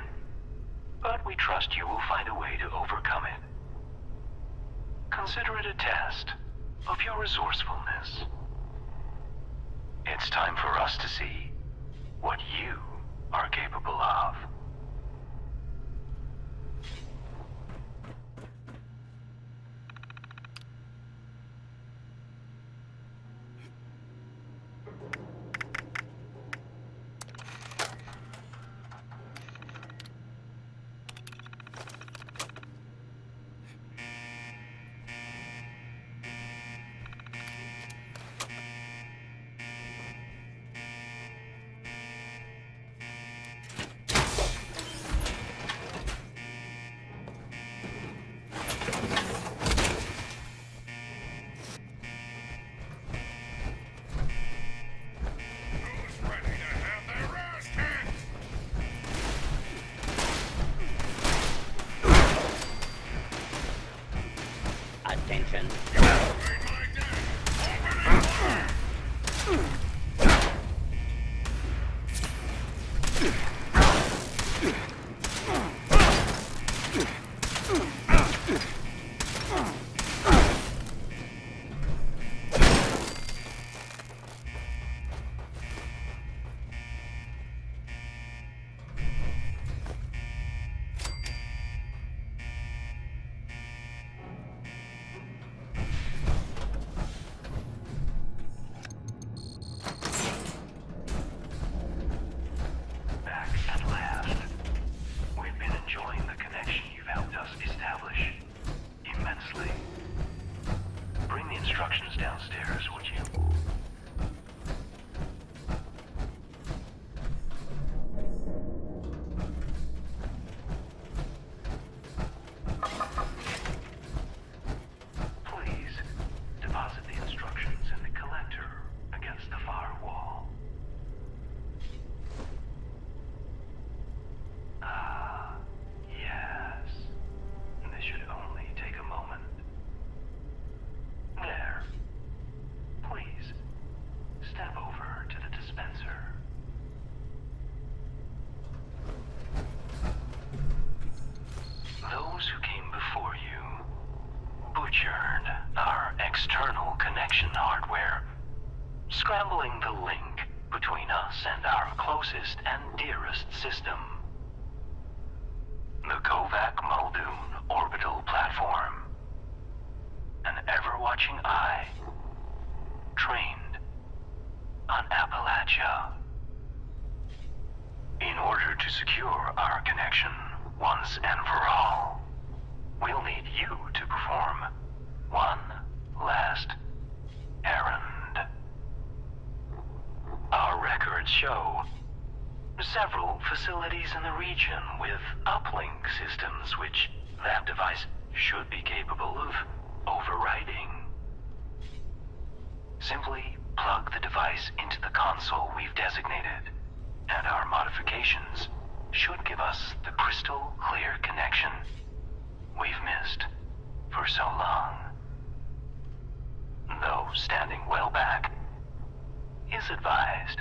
but we trust you will find a way to overcome it. Consider it a test of your resourcefulness. It's time for us to see what you are capable of. Attention. pulling the link between us and our closest and dearest system. The Kovac Muldoon Orbital Platform. An ever-watching eye, trained on Appalachia. In order to secure our connection once and for all, we'll need you to perform one last errand. Our records show several facilities in the region with uplink systems which that device should be capable of overriding. Simply plug the device into the console we've designated, and our modifications should give us the crystal clear connection we've missed for so long. Though standing well back is advised.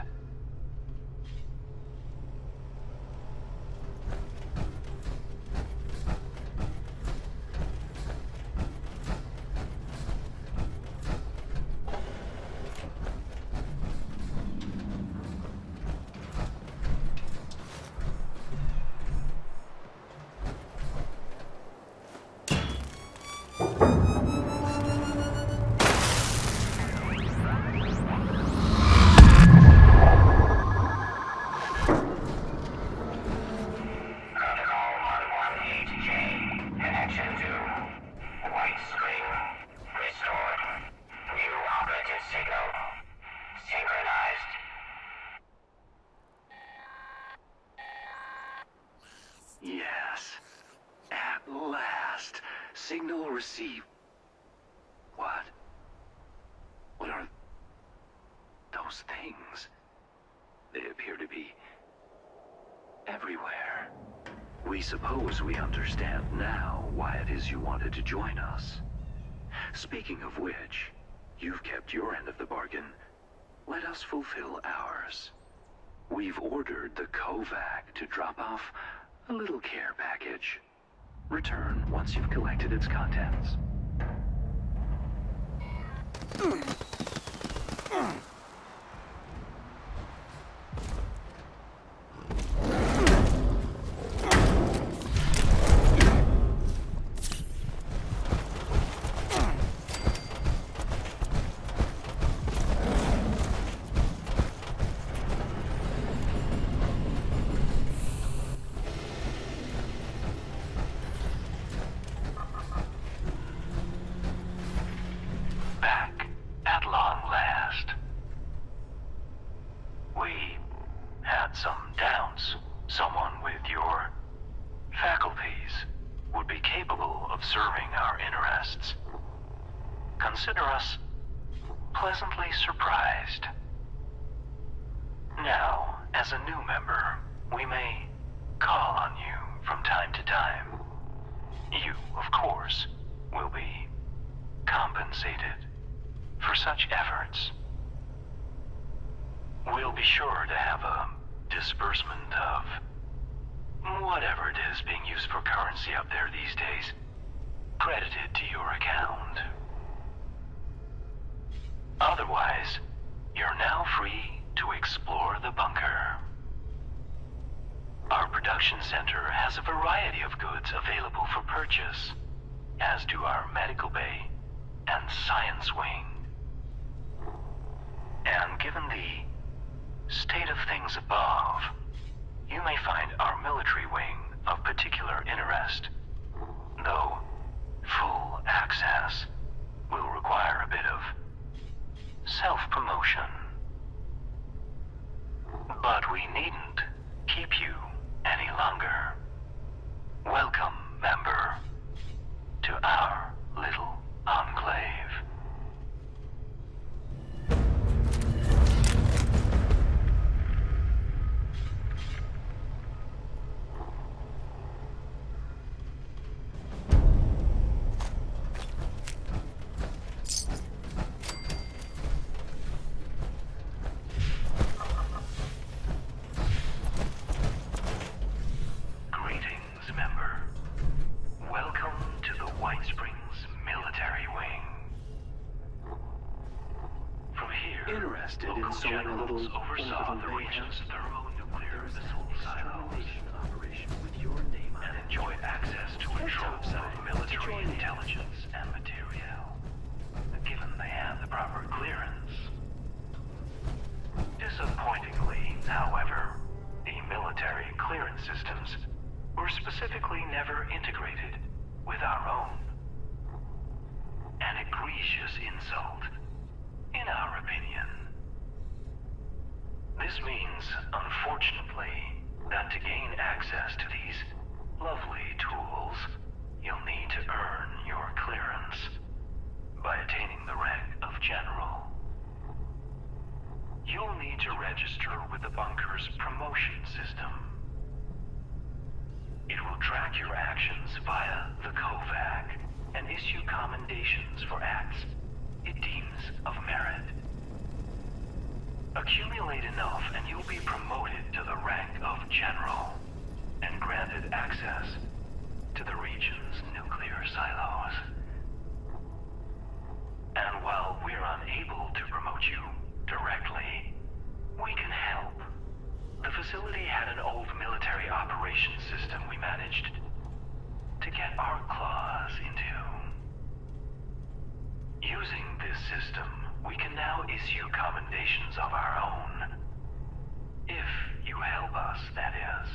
Signal received. What? What are those things? They appear to be everywhere. We suppose we understand now why it is you wanted to join us. Speaking of which, you've kept your end of the bargain. Let us fulfill ours. We've ordered the Kovac to drop off a little care package. Return once you've collected its contents. Consider us pleasantly surprised. Now, as a new member, we may call on you from time to time. You, of course, will be compensated for such efforts. We'll be sure to have a disbursement of whatever it is being used for currency up there these days credited to your account. Otherwise, you're now free to explore the bunker. Our production center has a variety of goods available for purchase, as do our medical bay and science wing. And given the state of things above, you may find our military wing of particular interest, though full access will require a bit of self-promotion. But we needn't keep you any longer. Welcome, member, to our little enclave. generals oversaw the region's thermonuclear missile silos and enjoyed access to a trove of military intelligence and materiel, given they had the proper clearance. Disappointingly, however, the military clearance systems were specifically never integrated with our own. An egregious insult, in our opinion. This means, unfortunately, that to gain access to these lovely tools, you'll need to earn your clearance by attaining the rank of General. You'll need to register with the bunker's promotion system. It will track your actions via the COVAC and issue commendations for acts it deems of merit. Accumulate enough and you'll be promoted to the rank of General and granted access to the region's nuclear silos. And while we're unable to promote you directly, we can help. The facility had an old military operations system we managed to get our claws into. Using this system, we can now issue commendations of our own. If you help us, that is.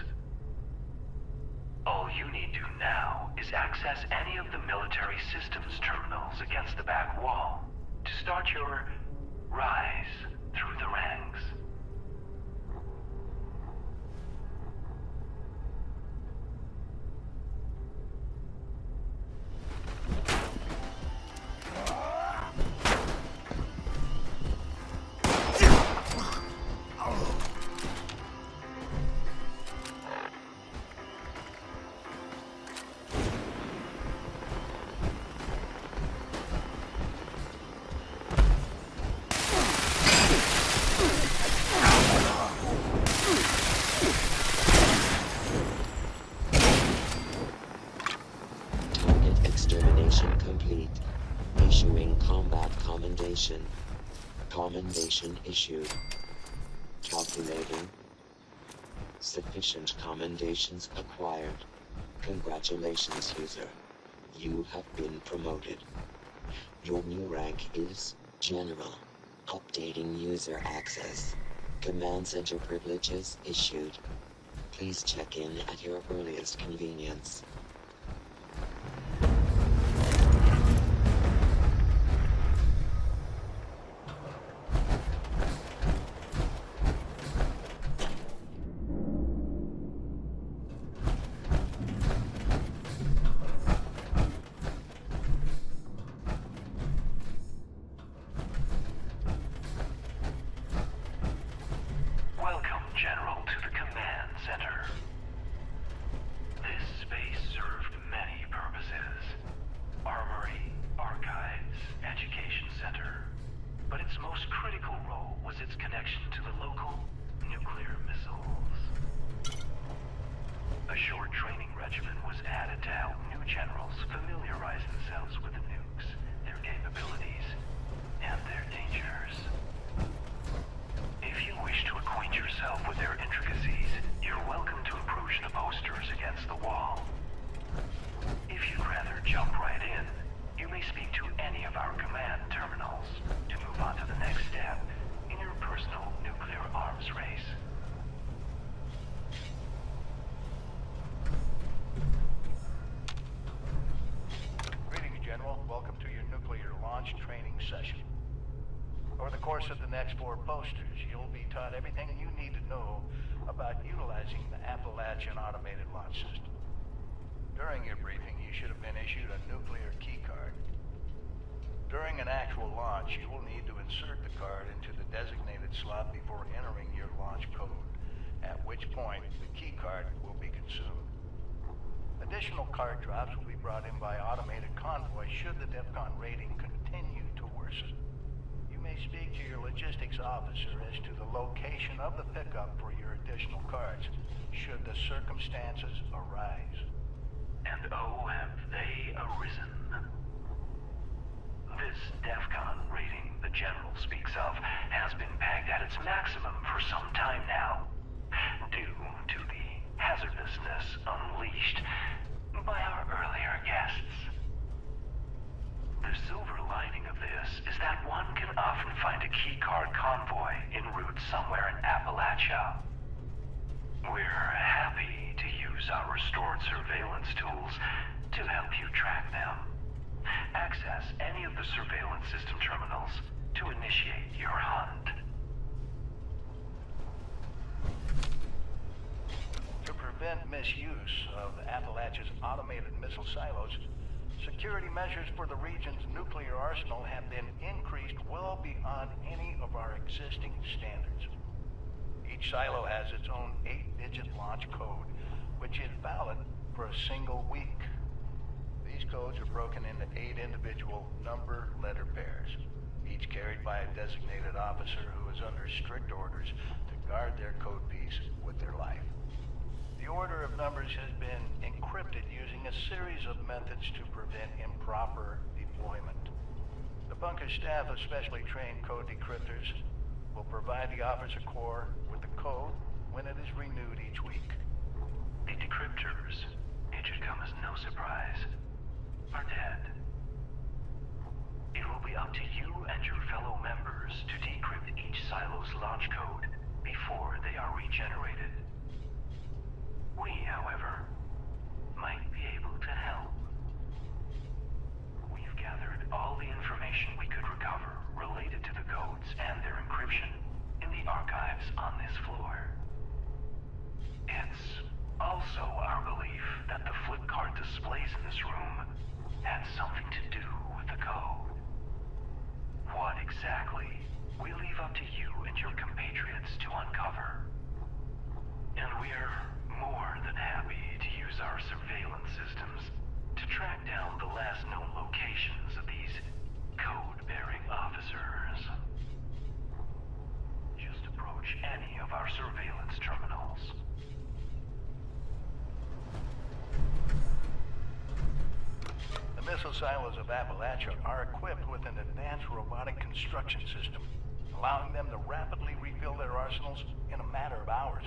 All you need to do now is access any of the military systems terminals against the back wall to start your rise through the ranks. Complete. Issuing combat commendation. Commendation issued. Calculating. Sufficient commendations acquired. Congratulations, user. You have been promoted. Your new rank is General. Updating user access. Command center privileges issued. Please check in at your earliest convenience. Of the next 4 posters, you'll be taught everything you need to know about utilizing the Appalachian Automated Launch System. During your briefing, you should have been issued a nuclear key card. During an actual launch, you will need to insert the card into the designated slot before entering your launch code, at which point the key card will be consumed. Additional card drops will be brought in by automated convoy should the DEFCON rating continue to worsen. Speak to your logistics officer as to the location of the pickup for your additional cards, should the circumstances arise. And oh, have they arisen. This DEFCON rating the General speaks of has been pegged at its maximum for some time now, due to the hazardousness unleashed by our earlier guests. The silver lining of this is that one can often find a keycard convoy en route somewhere in Appalachia. We're happy to use our restored surveillance tools to help you track them. Access any of the surveillance system terminals to initiate your hunt. To prevent misuse of Appalachia's automated missile silos, security measures for the region's nuclear arsenal have been increased well beyond any of our existing standards. Each silo has its own 8-digit launch code, which is valid for a single week. These codes are broken into 8 individual number-letter pairs, each carried by a designated officer who is under strict orders to guard their code piece with their life. The order of numbers has been encrypted using a series of methods to prevent improper deployment. The bunker staff of specially trained code decryptors will provide the officer corps with the code when it is renewed each week. The decryptors, it should come as no surprise, are dead. It will be up to you and your fellow members to decrypt each silo's launch code before they are regenerated. We, however, might be able to help. We've gathered all the information we could recover related to the codes and their encryption in the archives on this floor. It's also our belief that the flip card displays in this room had something to do with the code. What exactly, we leave up to you and your compatriots to uncover. And we're more than happy to use our surveillance systems to track down the last known locations of these code-bearing officers. Just approach any of our surveillance terminals. The missile silos of Appalachia are equipped with an advanced robotic construction system, allowing them to rapidly refill their arsenals in a matter of hours.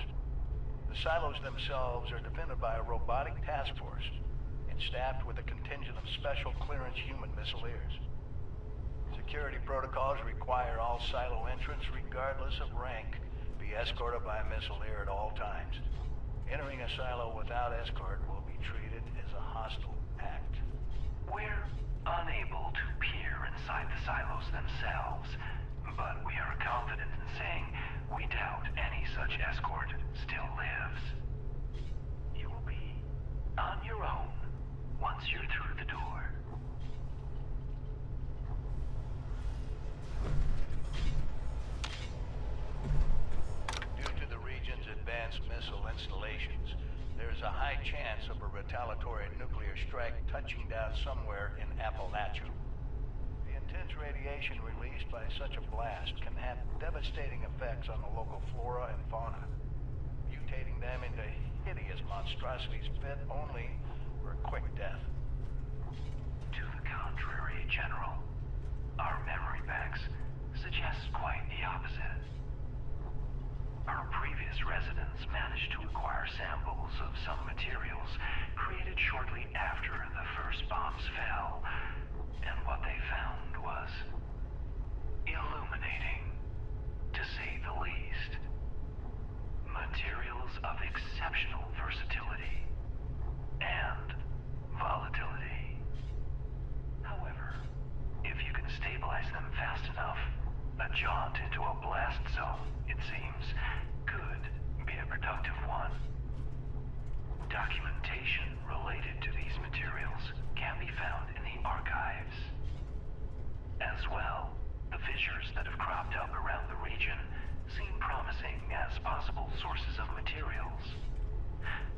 The silos themselves are defended by a robotic task force and staffed with a contingent of special clearance human missileers. Security protocols require all silo entrants, regardless of rank, be escorted by a missileer at all times. Entering a silo without escort will be treated as a hostile act. We're unable to peer inside the silos themselves, but we are confident in saying we doubt any such escort still lives. You will be on your own once you're through the door. Due to the region's advanced missile installations, there is a high chance of a retaliatory nuclear strike touching down somewhere in Appalachia. The intense radiation released by such a blast can have devastating effects on the local flora and fauna, mutating them into hideous monstrosities fit only for a quick death. To the contrary, General. Our memory banks suggest quite the opposite. Our previous residents managed to acquire samples of some materials created shortly after the first bombs fell, and what they found was illuminating, to say the least. Materials of exceptional versatility and volatility. However, if you can stabilize them fast enough, a jaunt into a blast zone, it seems, could be a productive one. Documentation related to these materials can be found in the archives. As well, the fissures that have cropped up around the region seem promising as possible sources of materials,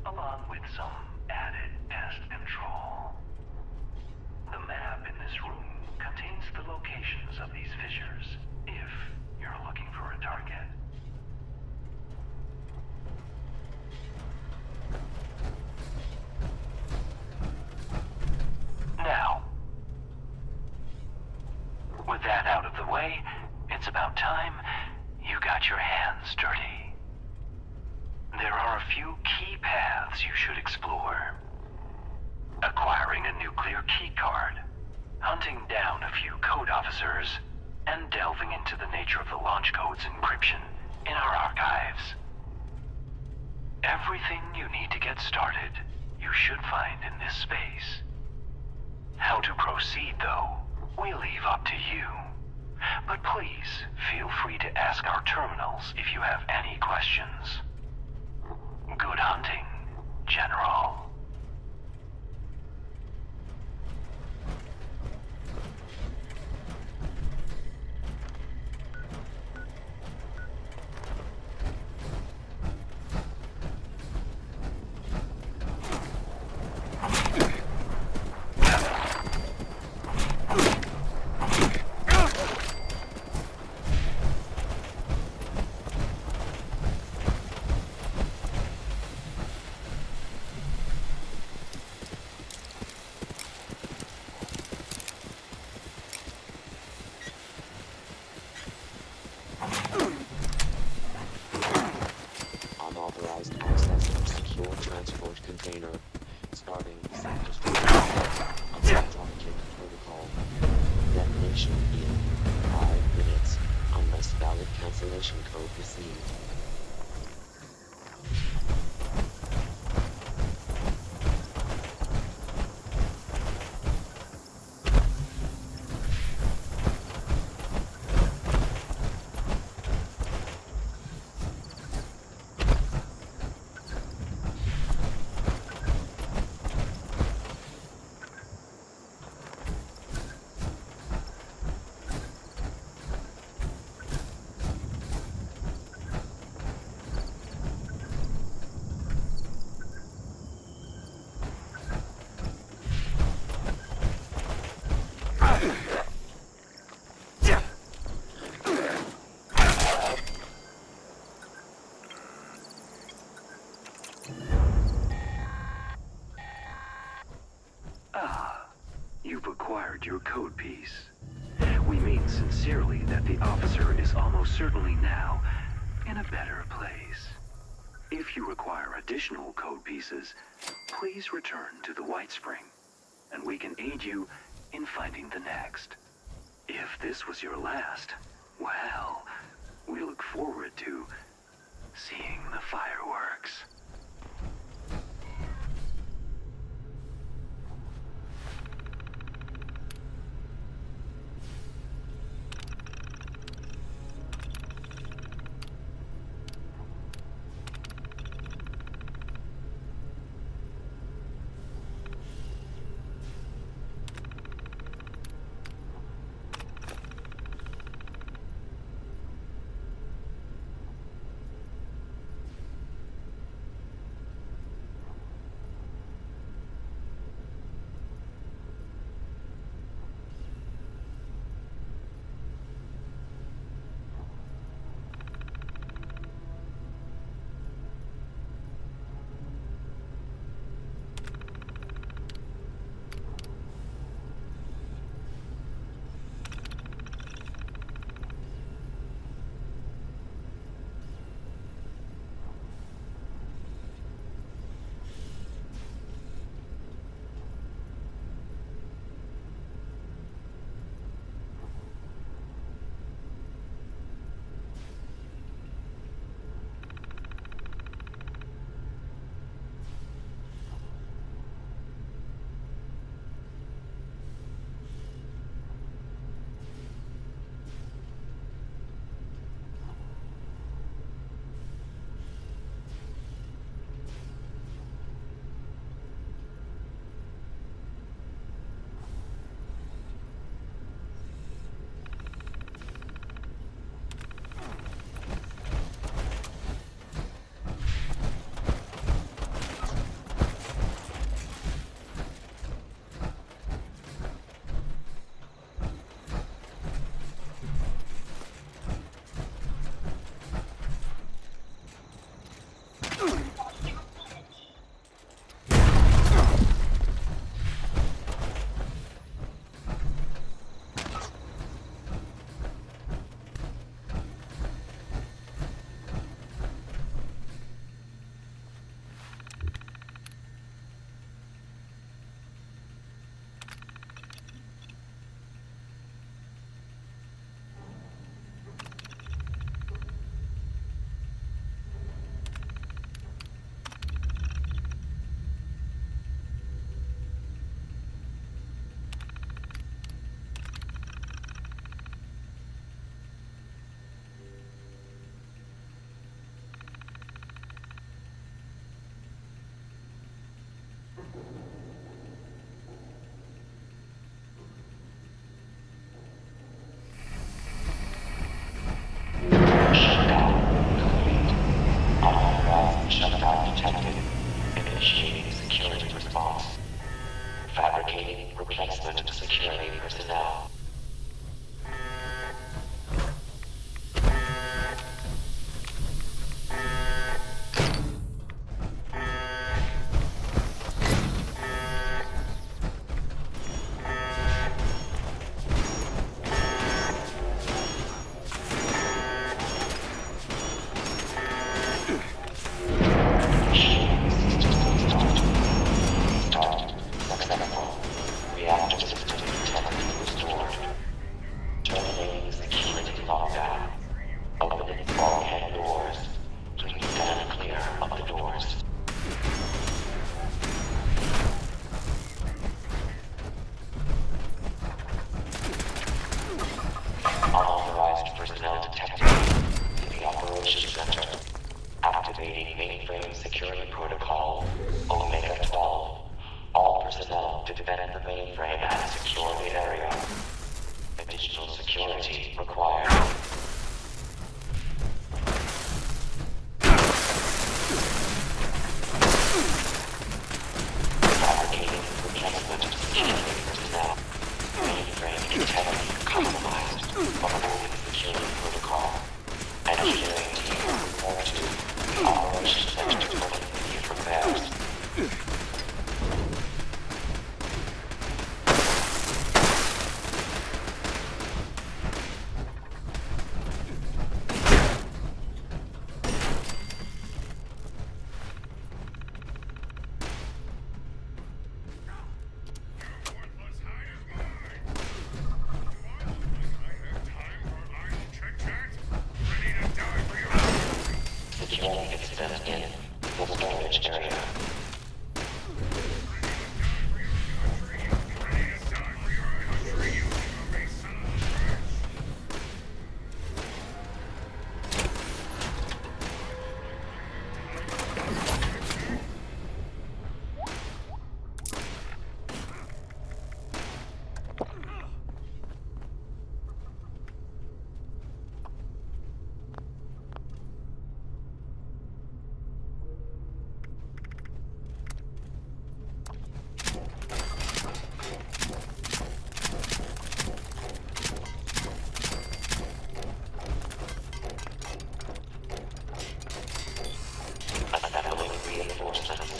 along with some added pest control. The map in this room contains the locations of these fissures, if you're looking for a target. Now, hands dirty. There are a few key paths you should explore. Acquiring a nuclear keycard, hunting down a few code officers, and delving into the nature of the launch code's encryption in our archives. Everything you need to get started, you should find in this space. How to proceed, though, we leave up to you. But please, feel free to ask our terminals if you have any questions. Good hunting, General. Unauthorized access to secure transport container. Starting self-destruct unlock protocol. Detonation in 5 minutes, unless valid cancellation code received. You've acquired your code piece. We mean sincerely that the officer is almost certainly now in a better place. If you require additional code pieces, please return to the White Spring, and we can aid you in finding the next. If this was your last, well, we look forward to seeing the fireworks. Activating mainframe security protocol Omega 12. All personnel to defend the mainframe and secure the area. Additional security required. Fabricating replacement security personnel. Mainframe integrity compromised. Overloading security protocol. Engineering team report to Operations Center for immediate repairs. Security incident in the storage area. Assembling reinforcements.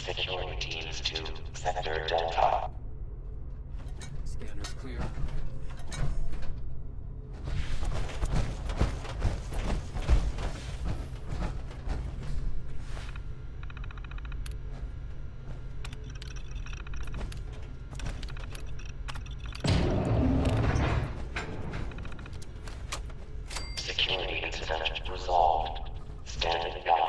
Security teams to Sector Delta. Scanner's clear. Security incident resolved. Standing by.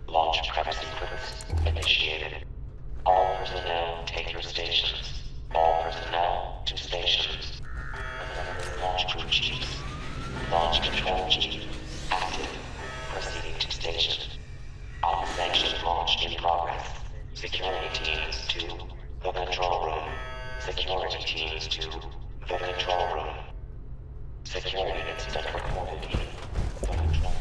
Launch prep sequence initiated. All personnel take your stations. All personnel to stations. Launch crew chiefs. Launch control chief. Active. Proceeding to station. Unsanctioned launch in progress. Security teams to the control room. Security teams to the control room. Security incident recorded in the control room.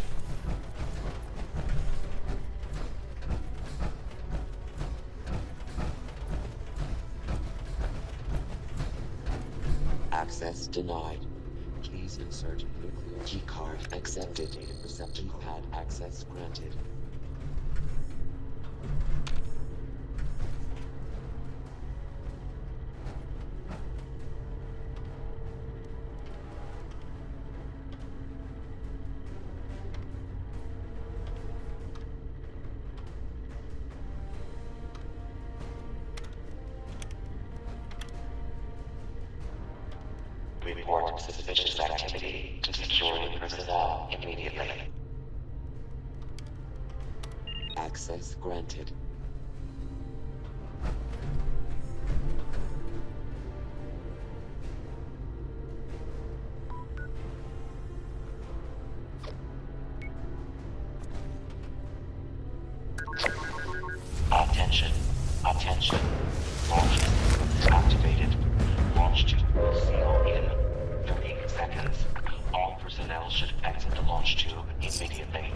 Access denied. Please insert nuclear keycard accepted. Data reception pad access granted. report suspicious activity to security personnel immediately. Access granted. Attention. Attention. Launch activated. Launch tube will seal in 3 seconds. All personnel should exit the launch tube immediately.